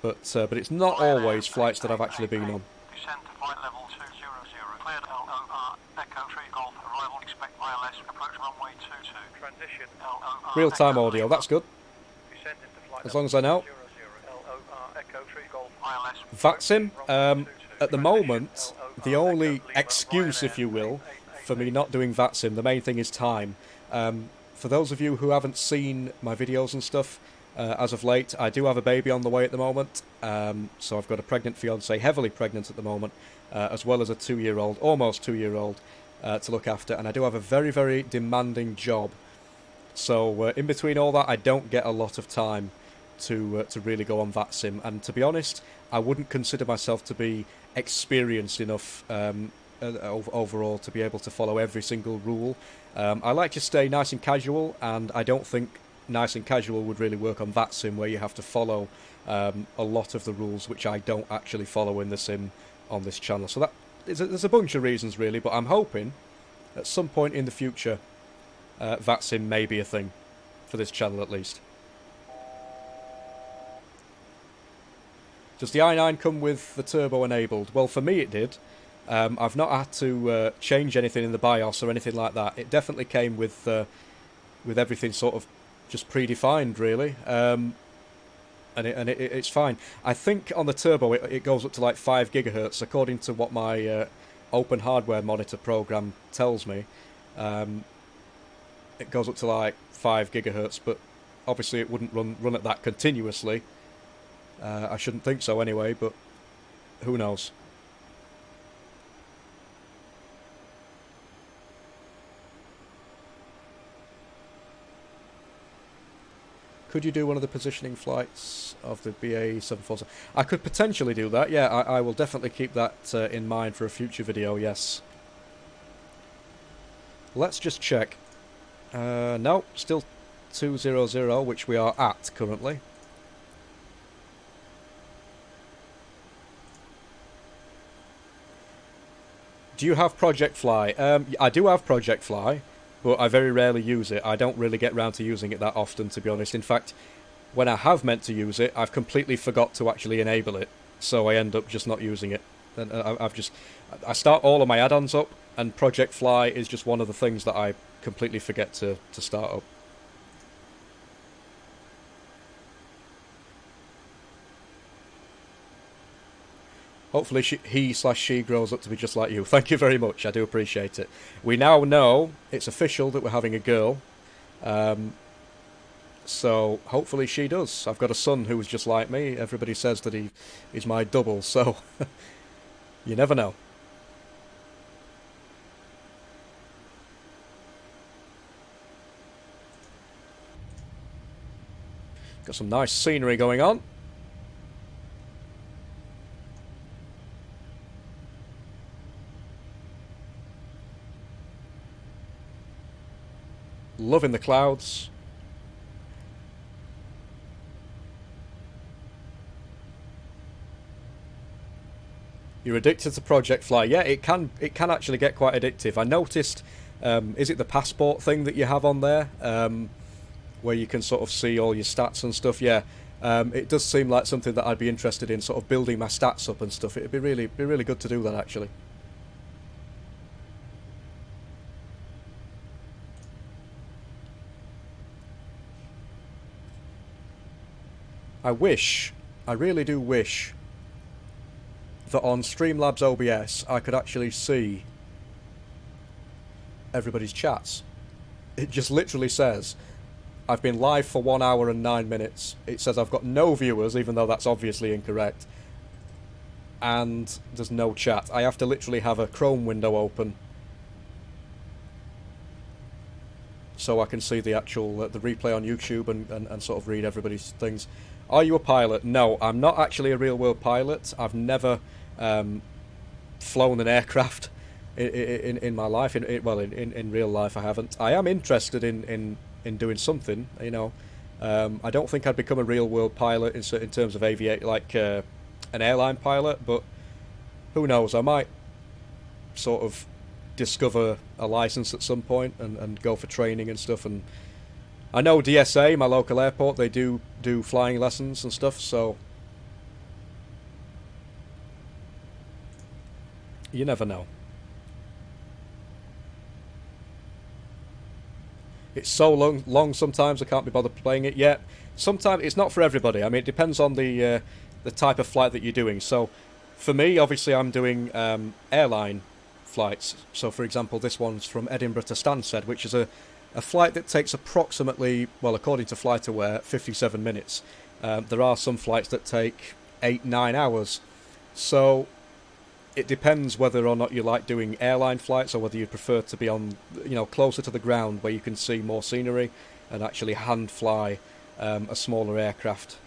But it's not always flights that I've actually been on. Descend to flight level 200, cleared LOR, Echo 3 Golf, arrival, expect ILS, approach runway 22, transition LOR. Real-time audio, that's good. As long as I know. WASSIM, at the moment, the only excuse, if you will, for me not doing WASSIM, the main thing is time. For those of you who haven't seen my videos and stuff, as of late, I do have a baby on the way at the moment. So I've got a pregnant fiancée, heavily pregnant at the moment, as well as a 2-year-old, almost 2-year-old, to look after. And I do have a very, very demanding job. So in between all that, I don't get a lot of time to really go on WASSIM, and to be honest, I wouldn't consider myself to be experienced enough overall to be able to follow every single rule. I like to stay nice and casual, and I don't think nice and casual would really work on WASSIM, where you have to follow a lot of the rules which I don't actually follow in the sim on this channel. So there's a bunch of reasons really, but I'm hoping at some point in the future WASSIM may be a thing for this channel at least. Does the i9 come with the turbo enabled? Well, for me it did. I've not had to change anything in the BIOS or anything like that. It definitely came with everything sort of just predefined, really. And it's fine. I think on the turbo it goes up to like 5 GHz, according to what my Open Hardware Monitor program tells me. It goes up to like 5 GHz, but obviously it wouldn't run at that continuously. I shouldn't think so anyway, but who knows. Could you do one of the positioning flights of the BA747? I could potentially do that, yeah. I will definitely keep that in mind for a future video, yes. Let's just check. No, still 200, which we are at currently. Do you have Project Fly? I do have Project Fly, but I very rarely use it. I don't really get round to using it that often, to be honest. In fact, when I have meant to use it, I've completely forgot to actually enable it, so I end up just not using it. And I start all of my add-ons up, and Project Fly is just one of the things that I completely forget to start up. Hopefully he/she grows up to be just like you. Thank you very much. I do appreciate it. We now know it's official that we're having a girl. So hopefully she does. I've got a son who's just like me. Everybody says that he's my double, so you never know. Got some nice scenery going on. Loving the clouds. You're addicted to Project Fly. Yeah, it can actually get quite addictive. I noticed, is it the passport thing that you have on there, where you can sort of see all your stats and stuff? Yeah, it does seem like something that I'd be interested in, sort of building my stats up and stuff. It'd be really good to do that, actually. I really do wish that on Streamlabs OBS I could actually see everybody's chats. It just literally says, I've been live for 1 hour and 9 minutes. It says I've got no viewers, even though that's obviously incorrect. And there's no chat. I have to literally have a Chrome window open so I can see the actual the replay on YouTube and sort of read everybody's things. Are you a pilot? No, I'm not actually a real-world pilot. I've never flown an aircraft in my life. In real life, I haven't. I am interested in doing something. You know, I don't think I'd become a real-world pilot in terms of aviate, like an airline pilot. But who knows? I might sort of discover a license at some point and go for training and stuff. And I know DSA, my local airport, they do flying lessons and stuff, so you never know. It's so long sometimes I can't be bothered playing it yet. Sometimes it's not for everybody. I mean, it depends on the type of flight that you're doing. So for me, obviously, I'm doing airline flights. So for example, this one's from Edinburgh to Stansted, which is a flight that takes approximately, well, according to FlightAware, 57 minutes. There are some flights that take 8-9 hours. So it depends whether or not you like doing airline flights or whether you prefer to be on, you know, closer to the ground where you can see more scenery and actually hand fly a smaller aircraft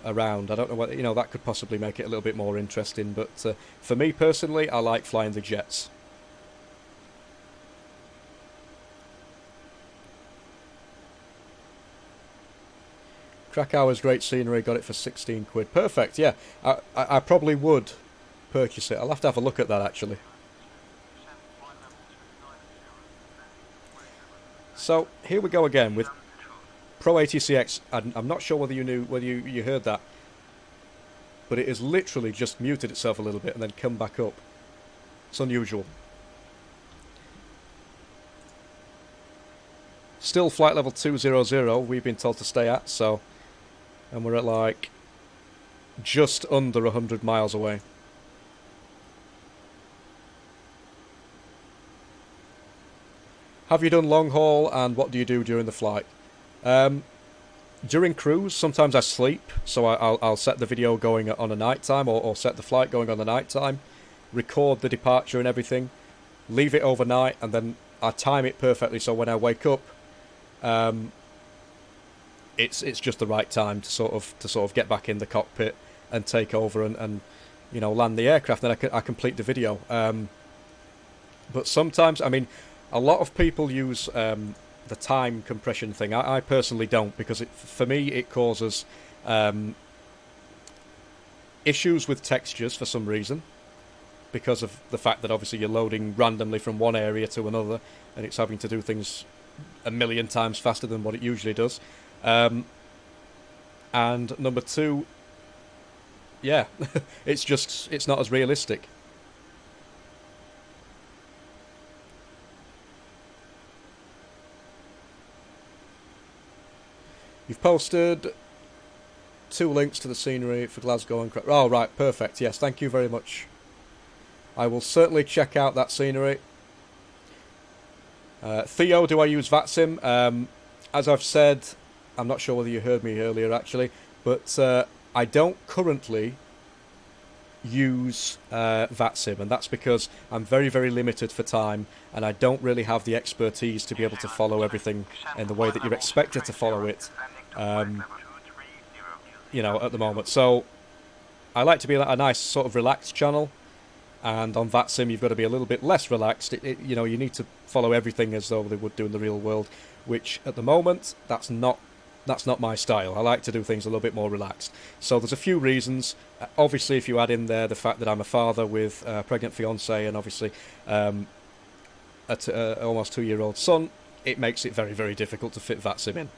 around. I don't know whether, you know, that could possibly make it a little bit more interesting, but for me personally, I like flying the jets. Krakauer's great scenery, got it for 16 quid. Perfect, yeah. I probably would purchase it. I'll have to have a look at that, actually. So here we go again with Pro ATCX. I'm not sure whether you heard that, but it has literally just muted itself a little bit and then come back up. It's unusual. Still flight level 200 we've been told to stay at, so, and we're at like just under 100 miles away. Have you done long haul, and what do you do during the flight? During cruise, sometimes I sleep, so I'll set the video going on a night time, or set the flight going on the night time, record the departure and everything, leave it overnight, and then I time it perfectly so when I wake up, it's just the right time to sort of get back in the cockpit and take over and you know, land the aircraft. Then I complete the video. But sometimes, I mean, a lot of people use the time compression thing. I personally don't, because for me it causes issues with textures for some reason, because of the fact that obviously you're loading randomly from one area to another, and it's having to do things a million times faster than what it usually does. And number two, yeah, it's not as realistic. You've posted 2 links to the scenery for Glasgow and... Oh, right, perfect. Yes, thank you very much. I will certainly check out that scenery. Theo, do I use WASSIM? As I've said, I'm not sure whether you heard me earlier, actually, but I don't currently use WASSIM, and that's because I'm very, very limited for time, and I don't really have the expertise to be able to follow everything in the way that you're expected to follow it, you know, at the moment. So I like to be a nice sort of relaxed channel, and on WASSIM you've got to be a little bit less relaxed. You know, you need to follow everything as though they would do in the real world, which at the moment that's not my style. I like to do things a little bit more relaxed. So there's a few reasons. Obviously, if you add in there the fact that I'm a father with a pregnant fiancée and obviously an almost 2-year-old son, it makes it very, very difficult to fit WASSIM in.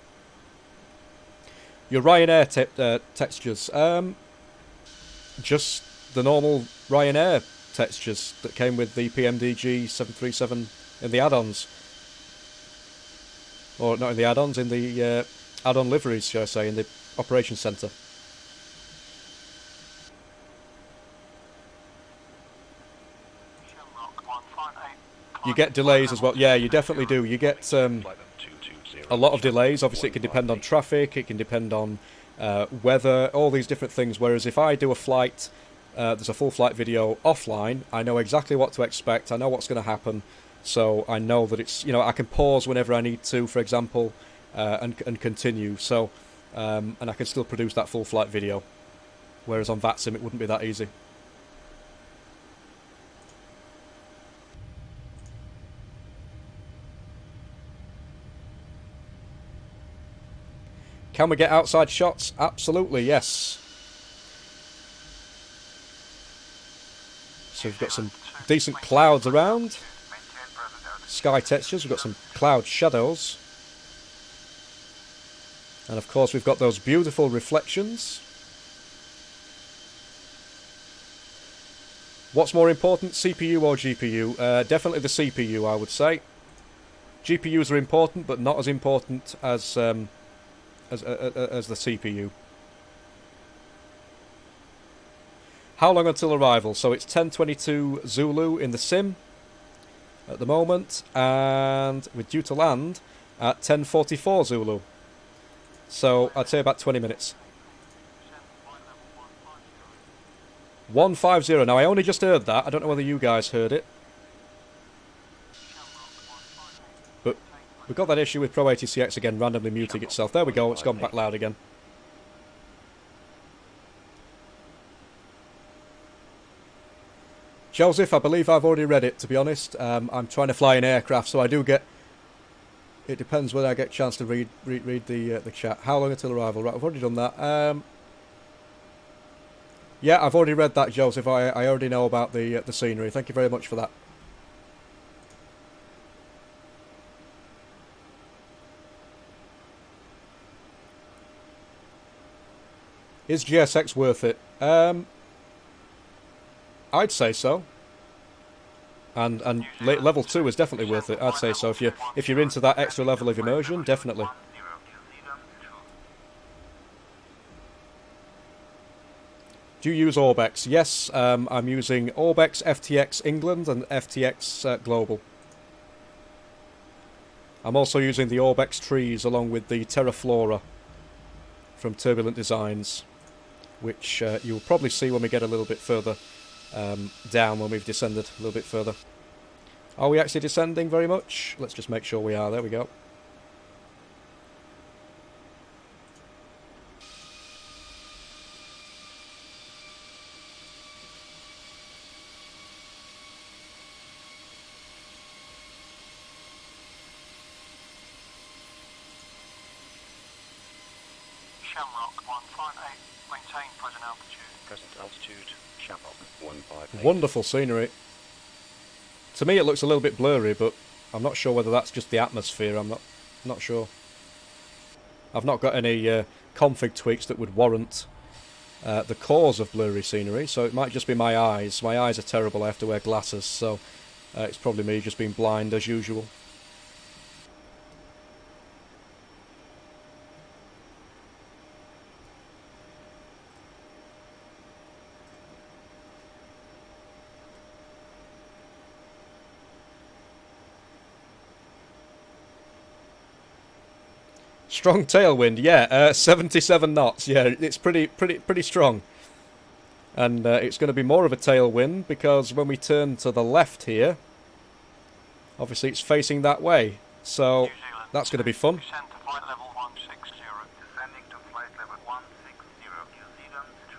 Your Ryanair textures, just the normal Ryanair textures that came with the PMDG 737 in the add-ons. Or not in the add-ons, in the add-on liveries, shall I say, in the operations centre. You get delays as well. Yeah, you definitely do. You get a lot of delays. Obviously, it can depend on traffic, it can depend on weather, all these different things. Whereas if I do a flight, there's a full flight video offline, I know exactly what to expect, I know what's going to happen, so I know that it's, you know, I can pause whenever I need to, for example, and continue. So, and I can still produce that full flight video. Whereas on WASSIM, it wouldn't be that easy. Can we get outside shots? Absolutely, yes. So we've got some decent clouds around. Sky textures, we've got some cloud shadows. And of course we've got those beautiful reflections. What's more important, CPU or GPU? Definitely the CPU, I would say. GPUs are important, but not as important as the CPU. How long until arrival? So it's 10:22 Zulu in the sim at the moment, and we're due to land at 10:44 Zulu. So I'd say about 20 minutes. 150. Now I only just heard that. I don't know whether you guys heard it. But we've got that issue with Pro ATCX again, randomly muting itself. There we go, it's gone back loud again. Joseph, I believe I've already read it, to be honest. I'm trying to fly an aircraft, so I do get... It depends whether I get a chance to read the chat. How long until arrival? Right, I've already done that. Yeah, I've already read that, Joseph. I already know about the scenery. Thank you very much for that. Is GSX worth it? I'd say so. And level 2 is definitely worth it. I'd say so. If you're into that extra level of immersion, definitely. Do you use Orbex? Yes, I'm using Orbex FTX England and FTX Global. I'm also using the Orbex trees along with the Terraflora from Turbulent Designs, which you'll probably see when we get a little bit further down, when we've descended a little bit further. Are we actually descending very much? Let's just make sure we are. There we go. Shamrock 158, maintain present altitude. Present altitude, Shamrock 158. Wonderful scenery. To me it looks a little bit blurry, but I'm not sure whether that's just the atmosphere. I'm not sure. I've not got any config tweaks that would warrant the cause of blurry scenery, so it might just be my eyes. My eyes are terrible, I have to wear glasses, so it's probably me just being blind as usual. Strong tailwind, yeah, 77 knots, yeah, it's pretty strong. And it's going to be more of a tailwind because when we turn to the left here, obviously it's facing that way, so that's going to be fun. Descend to flight level 160. Descending to flight level 160, New Zealand 2.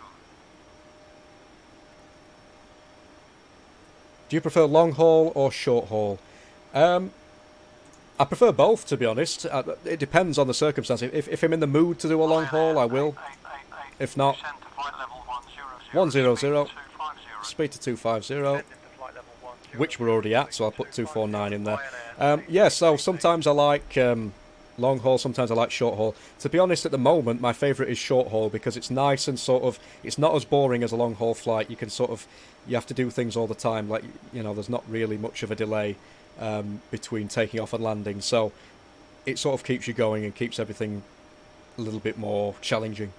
Do you prefer long haul or short haul? I prefer both, to be honest. It depends on the circumstance. If I'm in the mood to do a long haul, I will. If not, 100, speed to 250, which we're already at, so I'll put 249 in there. Yeah, so sometimes I like long haul, sometimes I like short haul. To be honest, at the moment, my favourite is short haul because it's nice and sort of, it's not as boring as a long haul flight. You can sort of, you have to do things all the time, like, you know, there's not really much of a delay between taking off and landing, so it sort of keeps you going and keeps everything a little bit more challenging.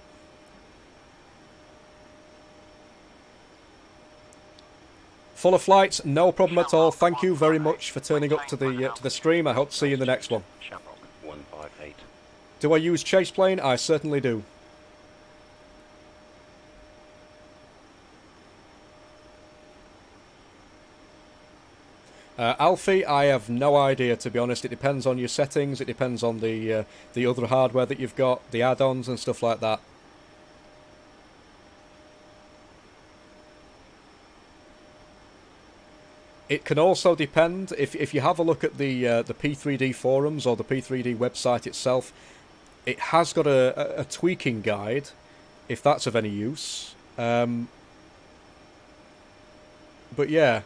Full of flights, no problem at all. Thank you very much for turning up to the stream. I hope to see you in the next one. Shamrock 158. Do I use chase plane? I certainly do. Alfie, I have no idea, to be honest. It depends on your settings, it depends on the other hardware that you've got, the add-ons and stuff like that. It can also depend, if you have a look at the P3D forums or the P3D website itself, it has got a tweaking guide, if that's of any use. But yeah,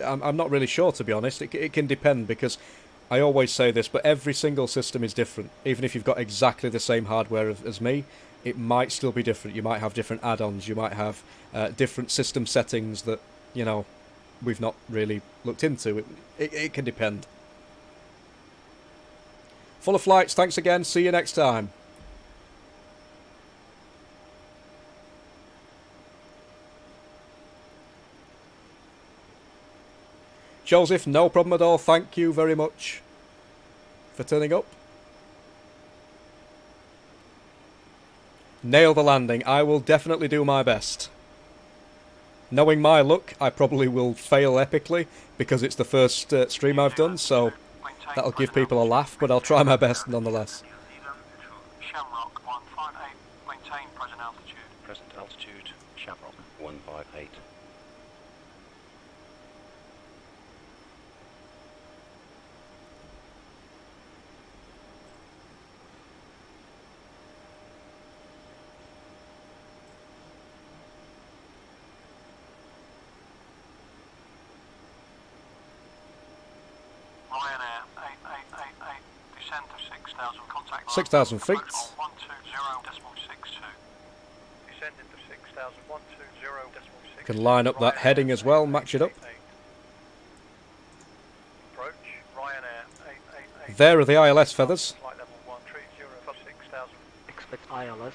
I'm not really sure, to be honest. It can depend, because I always say this, but every single system is different. Even if you've got exactly the same hardware as me, it might still be different. You might have different add-ons, you might have different system settings that, you know, we've not really looked into. It can depend. Full of flights, thanks again, see you next time. Joseph, no problem at all. Thank you very much for turning up. Nail the landing. I will definitely do my best. Knowing my luck, I probably will fail epically because it's the first stream I've done, so that'll give people a laugh, but I'll try my best nonetheless. Shamrock 158, maintain present altitude. Present altitude, Shamrock 158. Ryanair 8888, descend to 6,000, contact 6,000 feet. 120.62. descending to 6,120.6. Can line up that heading as well, match it up. Approach, Ryanair 888. There are the ILS feathers. Flight level 130 for 6,000. Expect ILS.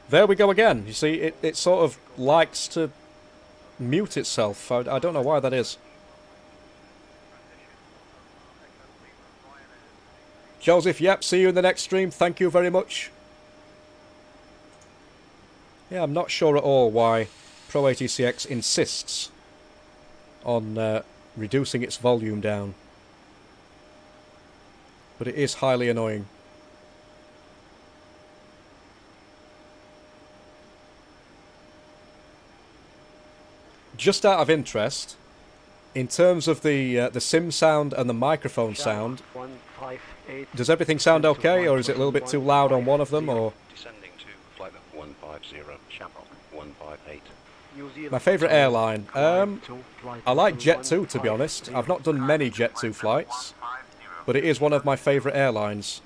There we go again. You see, it sort of likes to mute itself. I don't know why that is. Joseph, yep, see you in the next stream. Thank you very much. Yeah, I'm not sure at all why Pro ATCX insists on reducing its volume down. But it is highly annoying. Just out of interest, in terms of the sim sound and the microphone sound, does everything sound okay, or is it a little bit too loud on one of them, or? Descending to flight level 150, Shamrock 158. My favourite airline? I like Jet2, to be honest. I've not done many Jet2 flights, but it is one of my favourite airlines,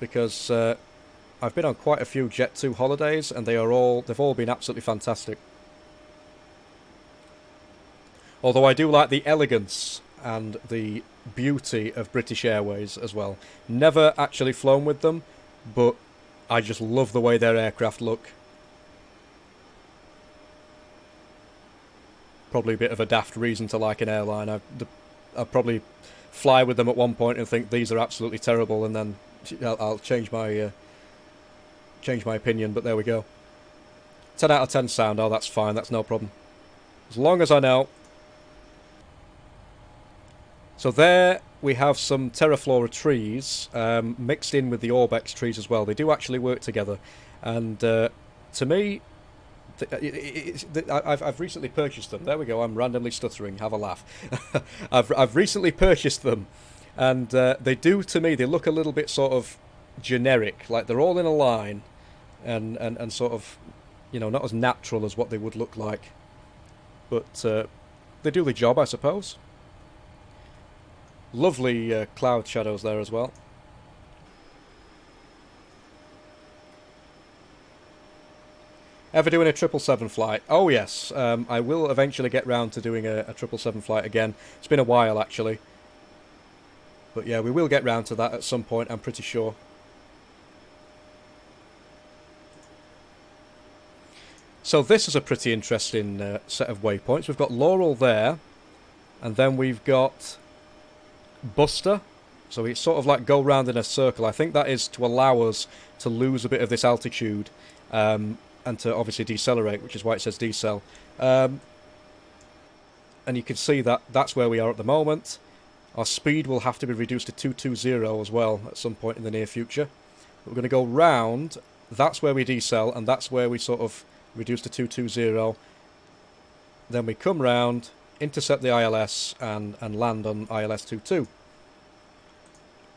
because I've been on quite a few Jet2 holidays, and they've all been absolutely fantastic. Although I do like the elegance and the beauty of British Airways as well. Never actually flown with them, but I just love the way their aircraft look. Probably a bit of a daft reason to like an airline. I'll probably fly with them at one point and think these are absolutely terrible, and then I'll change my opinion, but there we go. 10 out of 10 sound, oh that's fine, that's no problem. As long as I know. So there we have some Terraflora trees mixed in with the Orbex trees as well. They do actually work together, and to me, I've recently purchased them. There we go. I'm randomly stuttering. Have a laugh. I've recently purchased them, and they do, to me, they look a little bit sort of generic, like they're all in a line, and sort of, you know, not as natural as what they would look like, but they do the job, I suppose. Lovely cloud shadows there as well. Ever doing a 777 flight? Oh yes, I will eventually get round to doing a 777 flight again. It's been a while actually. But yeah, we will get round to that at some point, I'm pretty sure. So this is a pretty interesting set of waypoints. We've got Laurel there, and then we've got Buster, so it's sort of like go round in a circle. I think that is to allow us to lose a bit of this altitude and to obviously decelerate, which is why it says decel. And you can see that that's where we are at the moment. Our speed will have to be reduced to 220 as well at some point in the near future. But we're going to go round, that's where we decel, and that's where we sort of reduce to 220. Then we come round, intercept the ILS and land on ILS 22.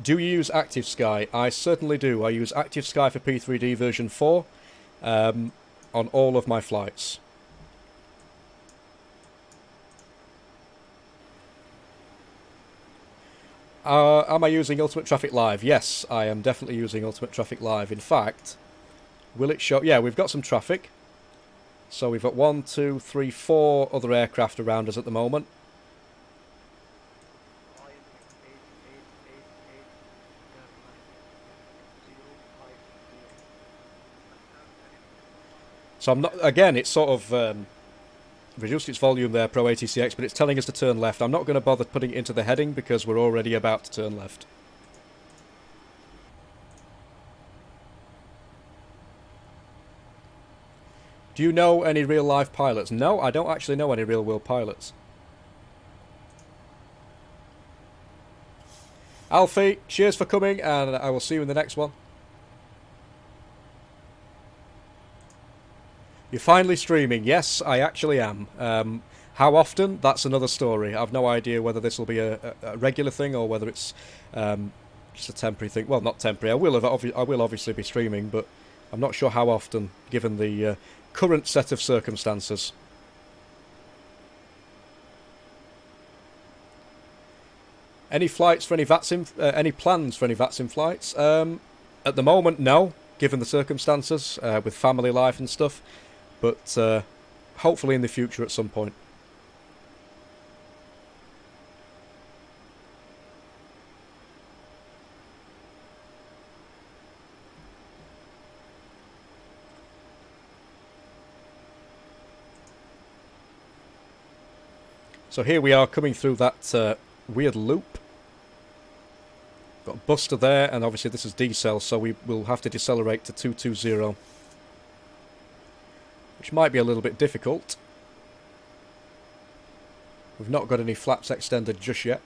Do you use Active Sky? I certainly do. I use Active Sky for P3D version 4 on all of my flights. Am I using Ultimate Traffic Live? Yes, I am definitely using Ultimate Traffic Live. In fact, will it show? Yeah, we've got some traffic. So we've got 1, 2, 3, 4 other aircraft around us at the moment. So I'm not, again, it's sort of reduced its volume there, Pro ATCX, but it's telling us to turn left. I'm not going to bother putting it into the heading because we're already about to turn left. Do you know any real-life pilots? No, I don't actually know any real-world pilots. Alfie, cheers for coming, and I will see you in the next one. You're finally streaming. Yes, I actually am. How often? That's another story. I've no idea whether this will be a regular thing or whether it's just a temporary thing. Well, not temporary. I will obviously be streaming, but I'm not sure how often, given the current set of circumstances. Any flights for any VATSIM? Any plans for any VATSIM flights? At the moment, no. given the circumstances, with family life and stuff. But hopefully in the future at some point. So here we are coming through that weird loop. Got a buster there, and obviously this is decel, so we will have to decelerate to 220. Which might be a little bit difficult. We've not got any flaps extended just yet.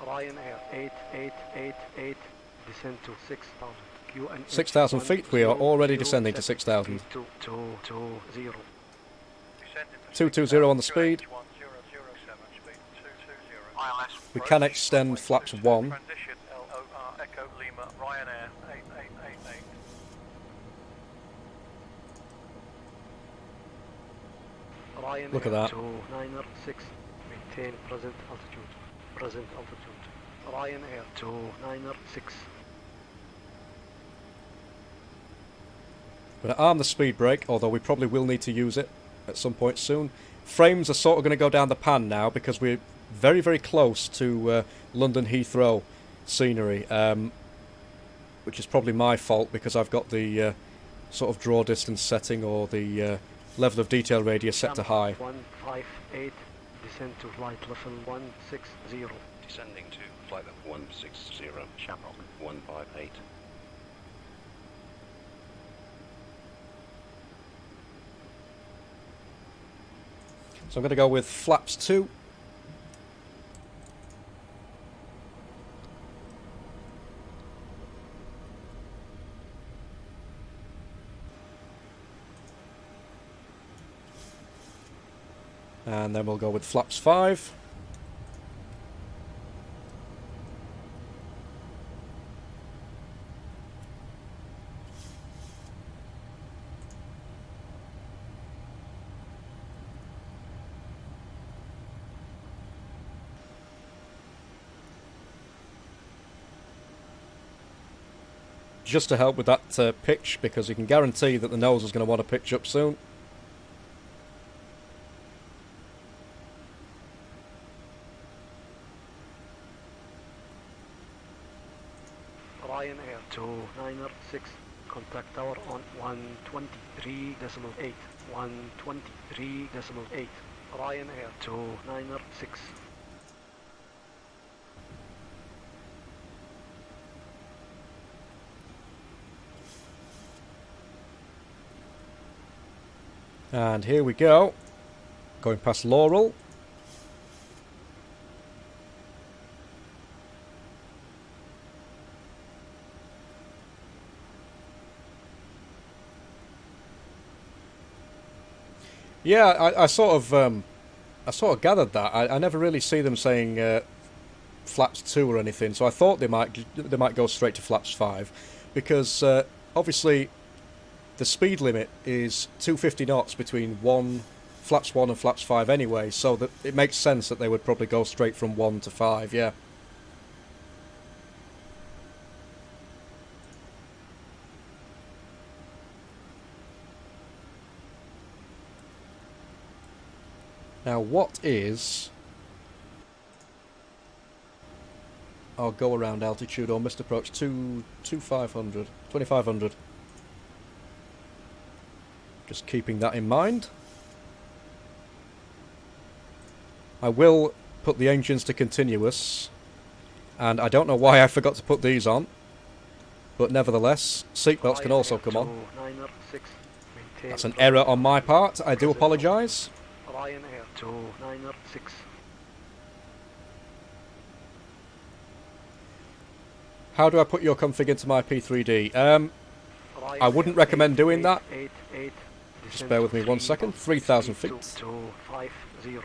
Ryanair 8888, descend to 6,000. 6,000 feet, we are already descending to 6,000. 220 on the speed. We can extend flaps 1. Transition LOR Echo Lima Ryanair 8888. Look at that. 296, maintain present altitude. Present altitude. Ryanair 296. We're going to arm the speed brake, although we probably will need to use it at some point soon. Frames are sort of going to go down the pan now because we're very, very close to London Heathrow scenery, which is probably my fault because I've got the sort of draw distance setting or the level of detail radius set to high. 158, descend to flight level 160. Descending to flight level 160, Shamrock 158. So I'm going to go with flaps 2. And then we'll go with flaps 5. Just to help with that pitch, because you can guarantee that the nose is going to want to pitch up soon. Ryanair 296, contact tower on 123.8. 123.8. Ryanair 296. And here we go, going past Laurel. Yeah, I sort of gathered that. I never really see them saying flaps 2 or anything, so I thought they might go straight to flaps 5, because obviously the speed limit is 250 knots between flaps 1 and flaps 5 anyway, so that it makes sense that they would probably go straight from 1 to 5, yeah. Now what is our go around altitude or missed approach? 2500. Just keeping that in mind. I will put the engines to continuous, and I don't know why I forgot to put these on, but nevertheless, seatbelts can also come on. That's an error on my part, I do apologise. Ryanair 296. How do I put your config into my P3D? I wouldn't recommend doing that. Just bear with me 1 second. 3,000 feet. 250. Descend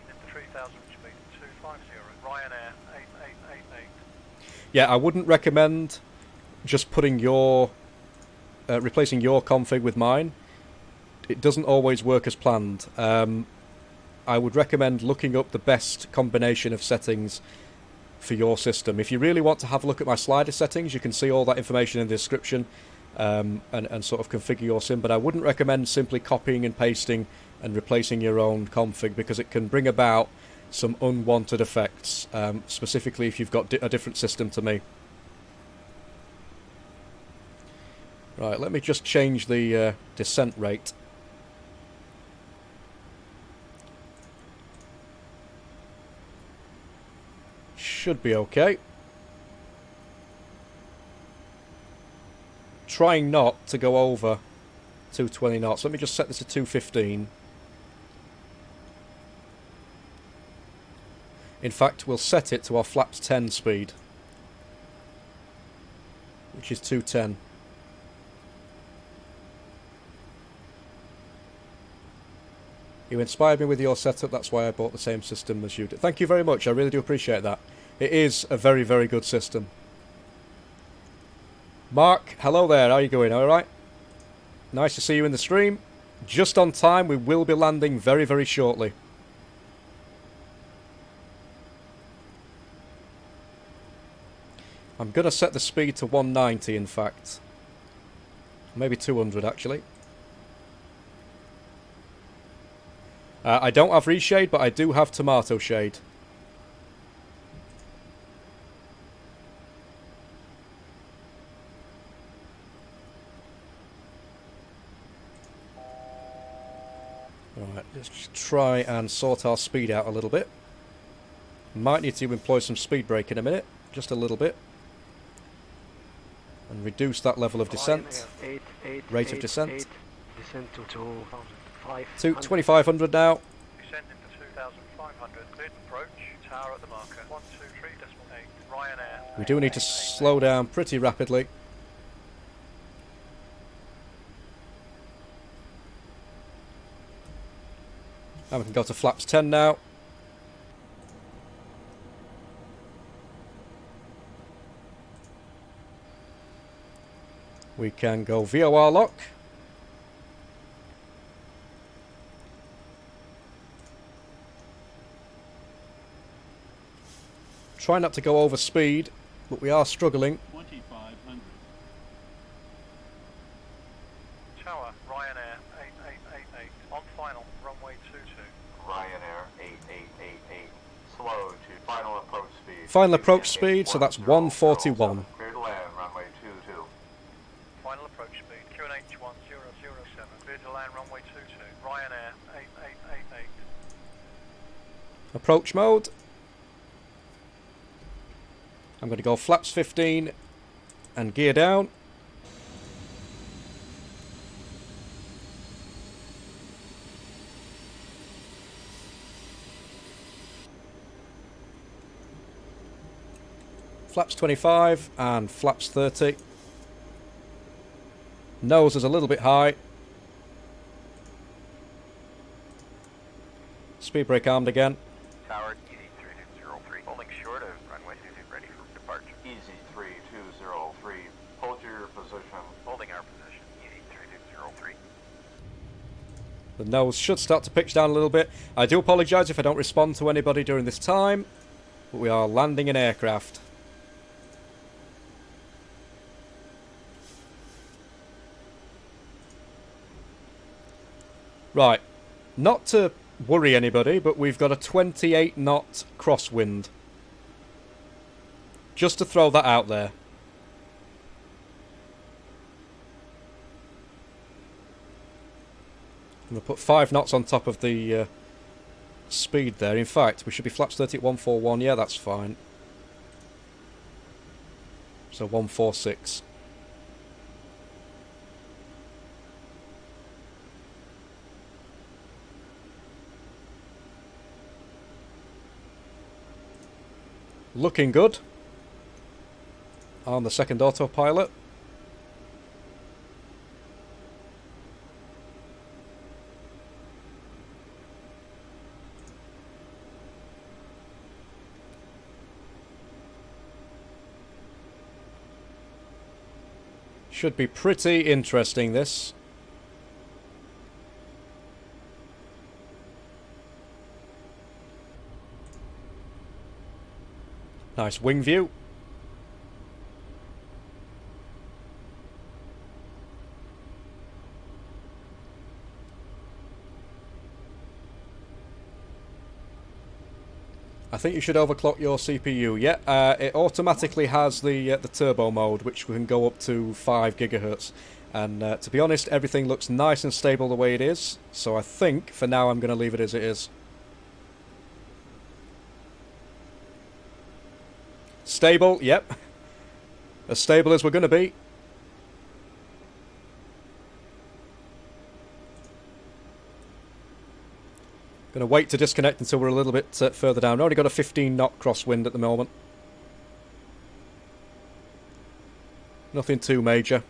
into 3,000 speed 250. Ryanair 8888. Yeah, I wouldn't recommend just putting your replacing your config with mine. it doesn't always work as planned. I would recommend looking up the best combination of settings for your system. If you really want to have a look at my slider settings, you can see all that information in the description, and sort of configure your sim, but I wouldn't recommend simply copying and pasting and replacing your own config, because it can bring about some unwanted effects, specifically if you've got a different system to me. Right, let me just change the descent rate. Should be okay. Trying not to go over 220 knots. Let me just set this to 215. In fact, we'll set it to our flaps 10 speed, which is 210. You inspired me with your setup, that's why I bought the same system as you did. Thank you very much, I really do appreciate that. It is a very, very good system. Mark, hello there, how are you going, alright? Nice to see you in the stream. Just on time, we will be landing very, very shortly. I'm going to set the speed to 190 in fact. Maybe 200 actually. I don't have reshade, but I do have tomato shade. Alright, let's just try and sort our speed out a little bit. Might need to employ some speed brake in a minute, just a little bit. And reduce that level of descent. Rate of descent. Descent to 2,500 now. Descending to 2,500. Cleared approach. Tower at the marker. 123.8. Ryanair. We do need to slow down pretty rapidly. And we can go to flaps 10 now. We can go VOR lock. Try not to go over speed, but we are struggling. 2,500. Tower, Ryanair 8888. On final, runway 22. Ryanair 8888. Slow to final approach speed. Final approach speed, so that's 141. Clear to land, runway 22. Final approach speed, QNH 1007. Clear to land, runway 22. Ryanair 8888. Approach mode. I'm going to go flaps 15 and gear down. Flaps 25 and flaps 30. Nose is a little bit high. Speed brake armed again. Tower EZ3203. Holding short of runway 22, ready for departure. EZ3203. Hold your position. Holding our position. EZ3203. The nose should start to pitch down a little bit. I do apologise if I don't respond to anybody during this time, but we are landing an aircraft. Right, not to worry anybody, but we've got a 28 knot crosswind. Just to throw that out there. I'm going to put 5 knots on top of the speed there. In fact, we should be flaps 30 at 141. Yeah, that's fine. So 146. Looking good on the second autopilot. Should be pretty interesting, this. Nice wing view. I think you should overclock your CPU. Yeah, it automatically has the turbo mode, which can go up to 5 GHz. And to be honest, everything looks nice and stable the way it is. So I think, for now, I'm going to leave it as it is. Stable, yep. As stable as we're going to be. Going to wait to disconnect until we're a little bit further down. We've only got a 15 knot crosswind at the moment. Nothing too major.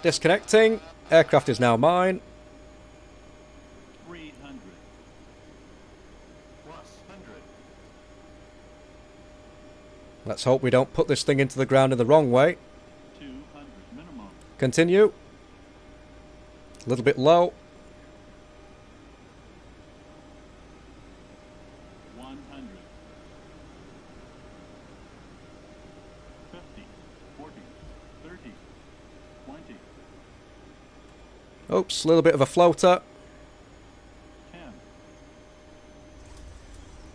Disconnecting. Aircraft is now mine. 300. Plus 100. Let's hope we don't put this thing into the ground in the wrong way. 200 minimum. Continue. A little bit low. 100. 50. 40. 30. 20. Oops, a little bit of a floater. 10.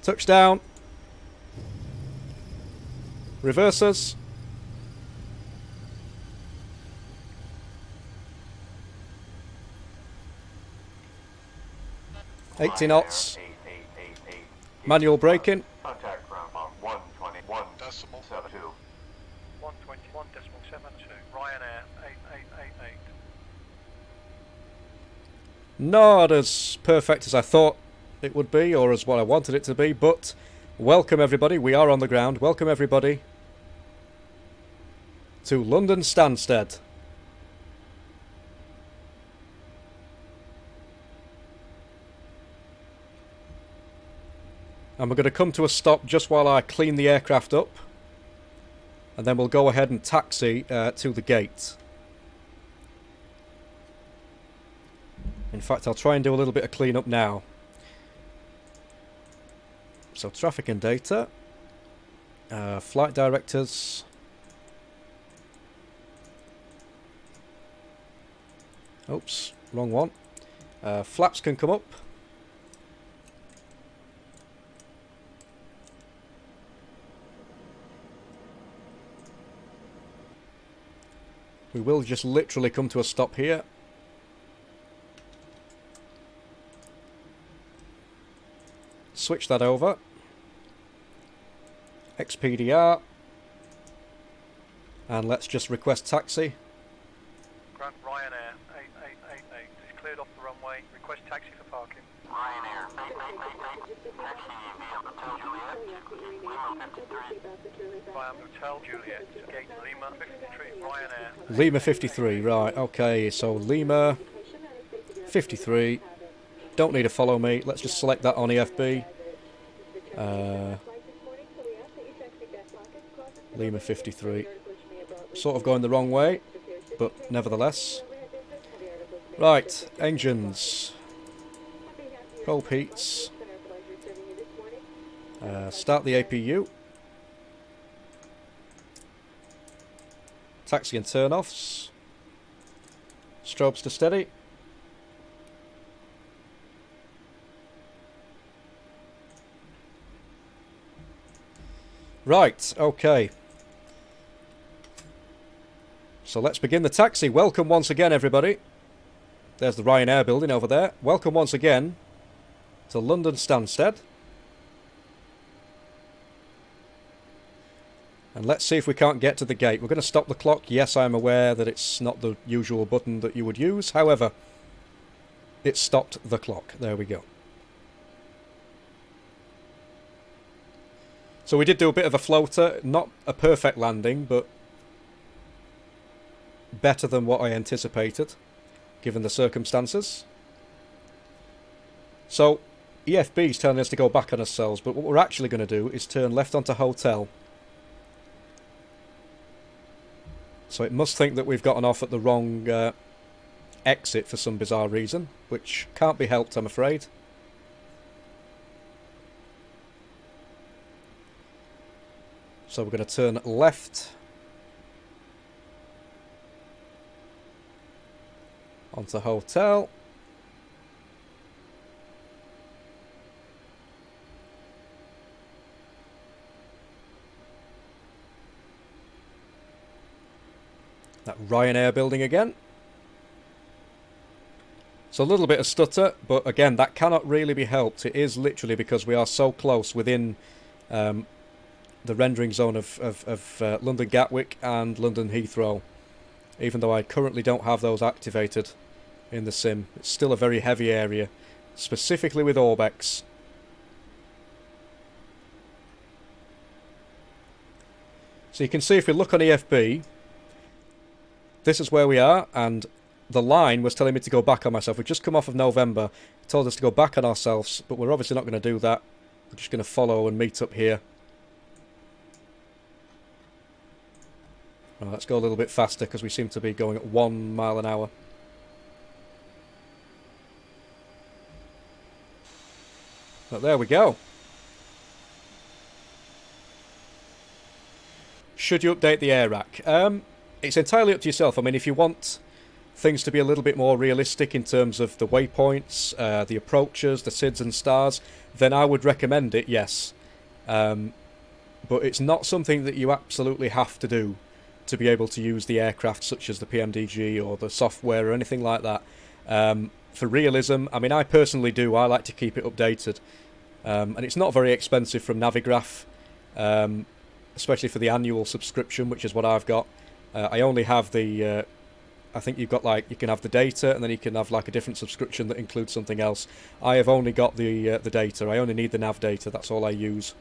Touchdown. Reverses. Ryanair 80 knots. 8888. Manual braking. Contact from 121 Decimal 72. 121.72. Ryanair 8888. Not as perfect as I thought it would be, or as what I wanted it to be, but welcome everybody. We are on the ground. Welcome everybody to London Stansted. And we're going to come to a stop just while I clean the aircraft up, and then we'll go ahead and taxi to the gate. In fact, I'll try and do a little bit of clean-up now. So, traffic and data. Flight directors. Oops, wrong one. Flaps can come up. We will just literally come to a stop here. Switch that over. XPDR. And let's just request taxi. Grant Ryanair 8888 is cleared off the runway. Request taxi for parking. Ryanair 8888. Taxi via Hotel Juliet. Lima 53. Via Hotel Juliet. Gate Lima 53. Ryanair. Lima 53, right, okay, so Lima 53. Don't need to follow me. Let's just select that on EFB. Lima 53. Sort of going the wrong way, but nevertheless. Right, engines. Probe heats. Start the APU. Taxi and turn-offs. Strobes to steady. Right, okay. So let's begin the taxi. Welcome once again, everybody. There's the Ryanair building over there. Welcome once again to London Stansted. And let's see if we can't get to the gate. We're going to stop the clock. Yes, I'm aware that it's not the usual button that you would use. However, it stopped the clock. There we go. So we did do a bit of a floater. Not a perfect landing, but better than what I anticipated, given the circumstances. So, EFB is telling us to go back on ourselves, but what we're actually going to do is turn left onto Hotel, So it must think that we've gotten off at the wrong exit for some bizarre reason, which can't be helped, I'm afraid. So we're going to turn left onto hotel. That Ryanair building again. So a little bit of stutter, but again, that cannot really be helped. It is literally because we are so close within the rendering zone of London Gatwick and London Heathrow. Even though I currently don't have those activated in the sim. It's still a very heavy area, specifically with Orbex. So you can see if we look on EFB, this is where we are, and the line was telling me to go back on myself. We've just come off of November. It told us to go back on ourselves, but we're obviously not going to do that. We're just going to follow and meet up here. Right, let's go a little bit faster because we seem to be going at 1 mile an hour. But there we go. Should you update the air rack? It's entirely up to yourself. I mean, if you want things to be a little bit more realistic in terms of the waypoints, the approaches, the SIDS and stars, then I would recommend it, yes. But it's not something that you absolutely have to do to be able to use the aircraft, such as the PMDG or the software or anything like that. For realism, I mean, I personally do. I like to keep it updated. And it's not very expensive from Navigraph, especially for the annual subscription, which is what I've got. I only have the... I think you've got, like, you can have the data, and then you can have, like, a different subscription that includes something else. I have only got the data. I only need the nav data. That's all I use.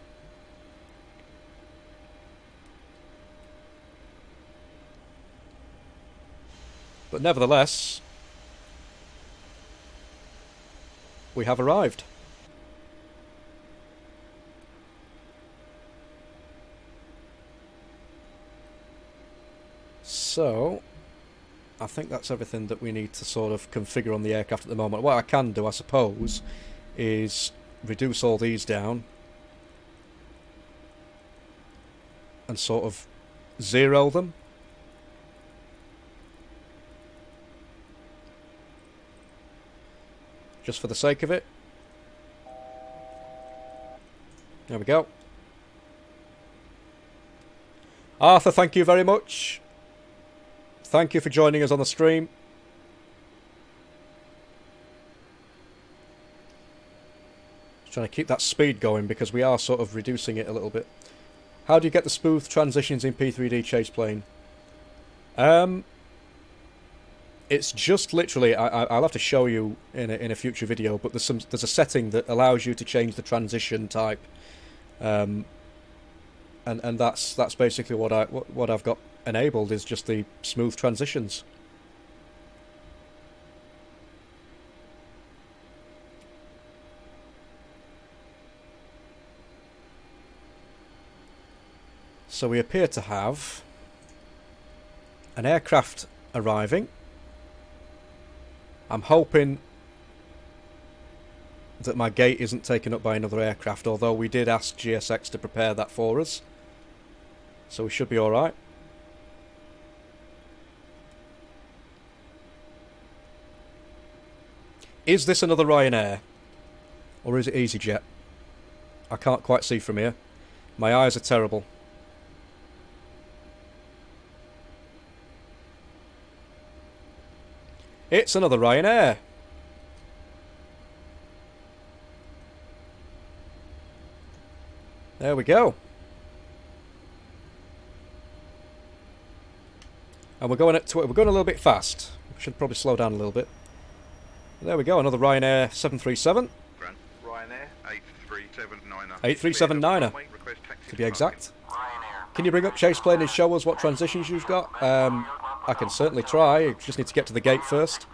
But nevertheless, we have arrived. So, I think that's everything that we need to sort of configure on the aircraft at the moment. What I can do, I suppose, is reduce all these down and sort of zero them. Just for the sake of it. There we go. Arthur, thank you very much. Thank you for joining us on the stream. Just trying to keep that speed going because we are sort of reducing it a little bit. How do you get the smooth transitions in P3D chase plane? It's just literally, I'll have to show you in a future video, but there's a setting that allows you to change the transition type, and that's basically what I've got enabled, is just the smooth transitions. So we appear to have an aircraft arriving. I'm hoping that my gate isn't taken up by another aircraft, although we did ask GSX to prepare that for us. So we should be alright. Is this another Ryanair? Or is it EasyJet? I can't quite see from here. My eyes are terrible. It's another Ryanair. There we go. And we're going a little bit fast. We should probably slow down a little bit. There we go, another Ryanair 737. Ryanair 8379er. 8379er, to be exact. Can you bring up chase plane and show us what transitions you've got? I can certainly try. I just need to get to the gate first.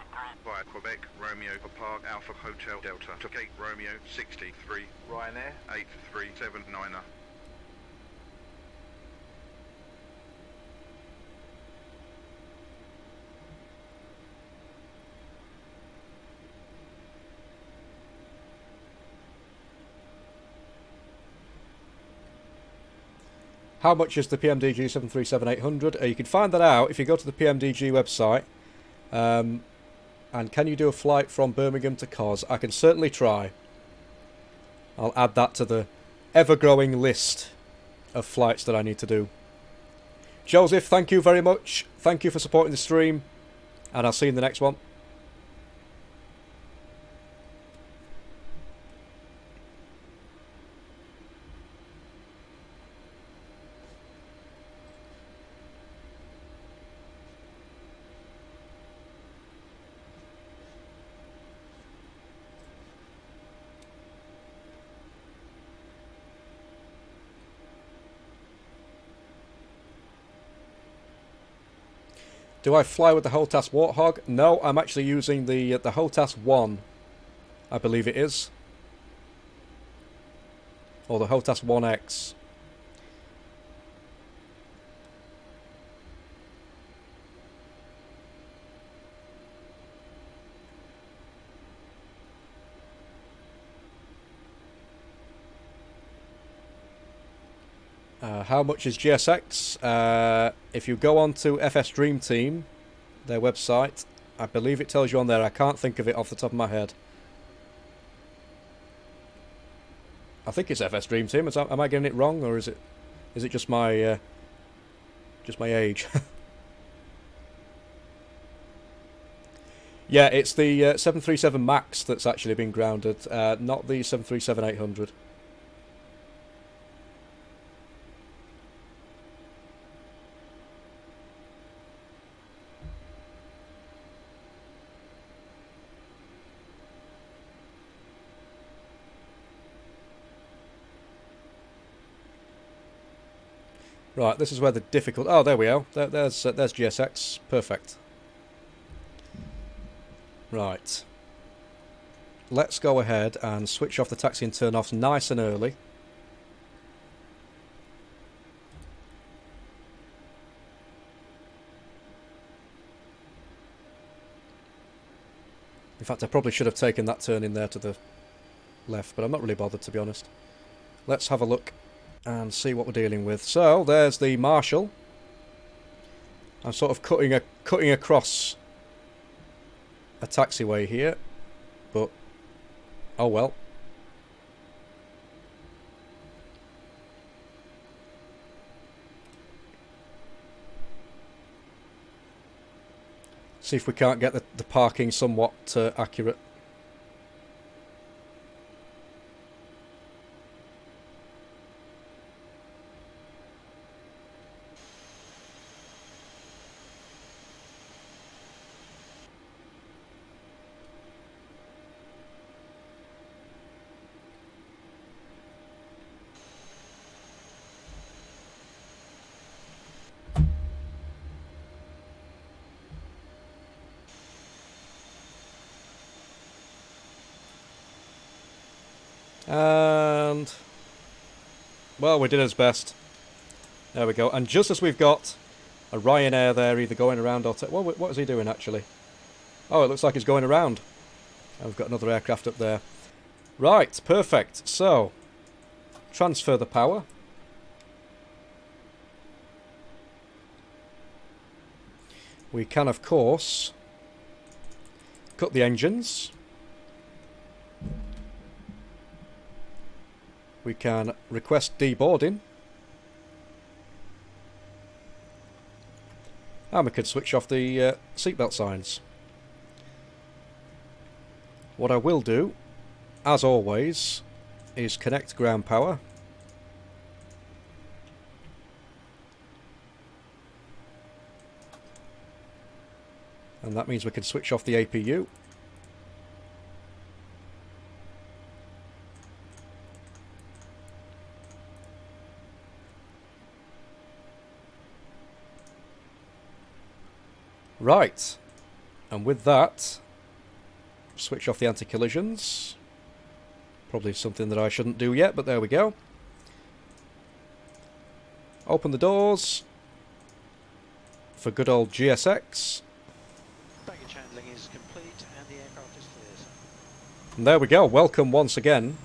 Via Quebec, Romeo for Park, Alpha Hotel Delta to Gate Romeo 63. Ryanair 8379er. how much is the PMDG 737-800? You can find that out if you go to the PMDG website. And can you do a flight from Birmingham to Cos? I can certainly try. I'll add that to the ever-growing list of flights that I need to do. Joseph, thank you very much. Thank you for supporting the stream. And I'll see you in the next one. Do I fly with the HOTAS Warthog? No, I'm actually using the HOTAS 1, I believe it is. Or the HOTAS 1X. How much is GSX? If you go on to FS Dream Team, their website, I believe it tells you on there. I can't think of it off the top of my head. I think it's FS Dream Team. Am I getting it wrong, or is it just my age? Yeah, it's the 737 MAX that's actually been grounded, not the 737-800. Right, this is where the difficult... Oh, there we are. There's GSX. Perfect. Right. Let's go ahead and switch off the taxi and turn-offs nice and early. In fact, I probably should have taken that turn in there to the left, but I'm not really bothered, to be honest. Let's have a look and see what we're dealing with. So there's the Marshall. I'm sort of cutting across a taxiway here, but oh well. See if we can't get the parking somewhat accurate. And well, we did his best. There we go. And just as we've got a Ryanair there, either going around or what is he doing actually? Oh, it looks like he's going around. And we've got another aircraft up there. Right, perfect. So transfer the power. We can, of course, cut the engines. We can request deboarding. And we can switch off the seatbelt signs. What I will do, as always, is connect ground power. And that means we can switch off the APU. Right, and with that, switch off the anti-collisions. Probably something that I shouldn't do yet, but there we go. Open the doors for good old GSX. Baggage handling is complete and the aircraft is clear, sir. And there we go, welcome once again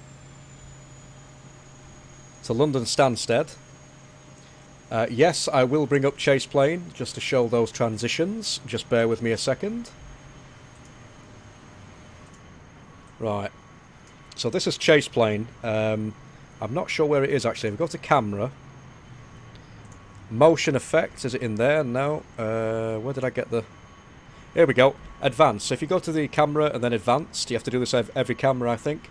to London Stansted. Yes, I will bring up chase plane just to show those transitions. Just bear with me a second. Right. So this is chase plane. I'm not sure where it is actually. If we go to camera. Motion effects, is it in there? No. Where did I get the... Here we go. Advanced. So if you go to the camera and then advanced, you have to do this every camera, I think.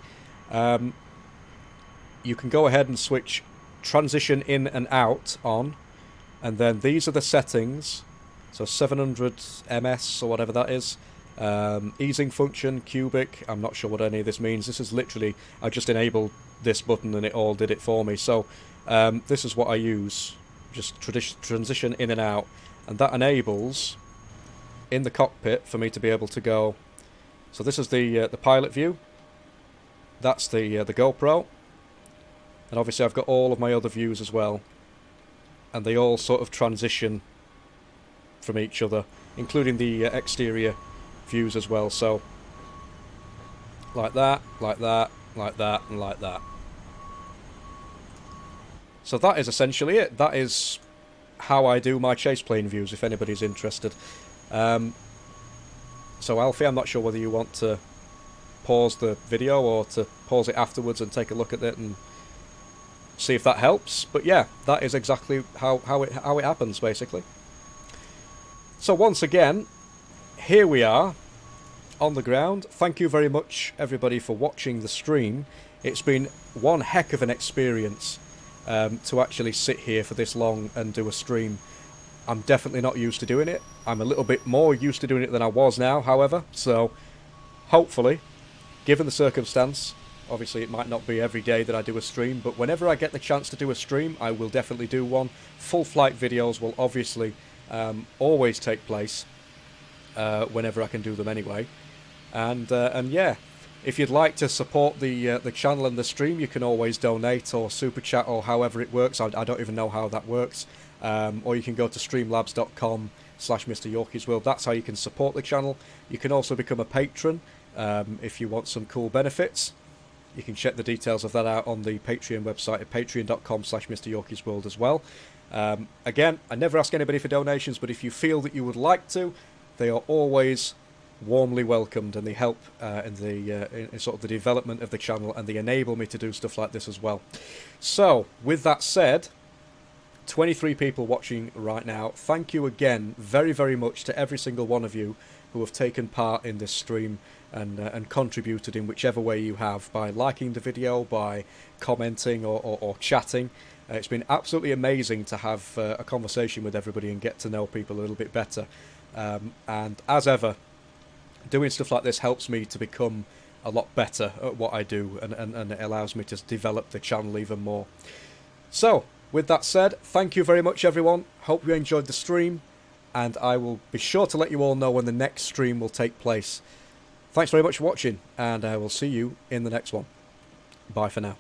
You can go ahead and switch transition in and out on, and then these are the settings. So 700 ms or whatever that is. Easing function, cubic. I'm not sure what any of this means. This is literally, I just enabled this button and it all did it for me. So this is what I use. Just transition in and out, and that enables in the cockpit for me to be able to go. So this is the pilot view. That's the GoPro. And obviously I've got all of my other views as well. And they all sort of transition from each other, including the exterior views as well. So, like that, like that, like that, and like that. So that is essentially it. That is how I do my chase plane views, if anybody's interested. So Alfie, I'm not sure whether you want to pause the video or to pause it afterwards and take a look at it and see if that helps. But yeah, that is exactly how it happens, basically. So once again, here we are on the ground. Thank you very much, everybody, for watching the stream. It's been one heck of an experience to actually sit here for this long and do a stream. I'm definitely not used to doing it. I'm a little bit more used to doing it than I was now, however. So hopefully, given the circumstance, obviously it might not be every day that I do a stream, but whenever I get the chance to do a stream, I will definitely do one. Full flight videos will obviously always take place whenever I can do them anyway. And yeah, if you'd like to support the channel and the stream, you can always donate or super chat or however it works. I don't even know how that works. Or you can go to streamlabs.com/MrYorkiesWorld. That's how you can support the channel. You can also become a patron if you want some cool benefits. You can check the details of that out on the Patreon website at patreon.com/MrYorkiesWorld as well. Again, I never ask anybody for donations, but if you feel that you would like to, they are always warmly welcomed, and they help in sort of the development of the channel, and they enable me to do stuff like this as well. So, with that said, 23 people watching right now. Thank you again very, very much to every single one of you who have taken part in this stream and contributed in whichever way you have, by liking the video, by commenting or chatting. It's been absolutely amazing to have a conversation with everybody and get to know people a little bit better. And as ever, doing stuff like this helps me to become a lot better at what I do, and it allows me to develop the channel even more. So, with that said, thank you very much, everyone. Hope you enjoyed the stream, and I will be sure to let you all know when the next stream will take place. Thanks very much for watching, and I will see you in the next one. Bye for now.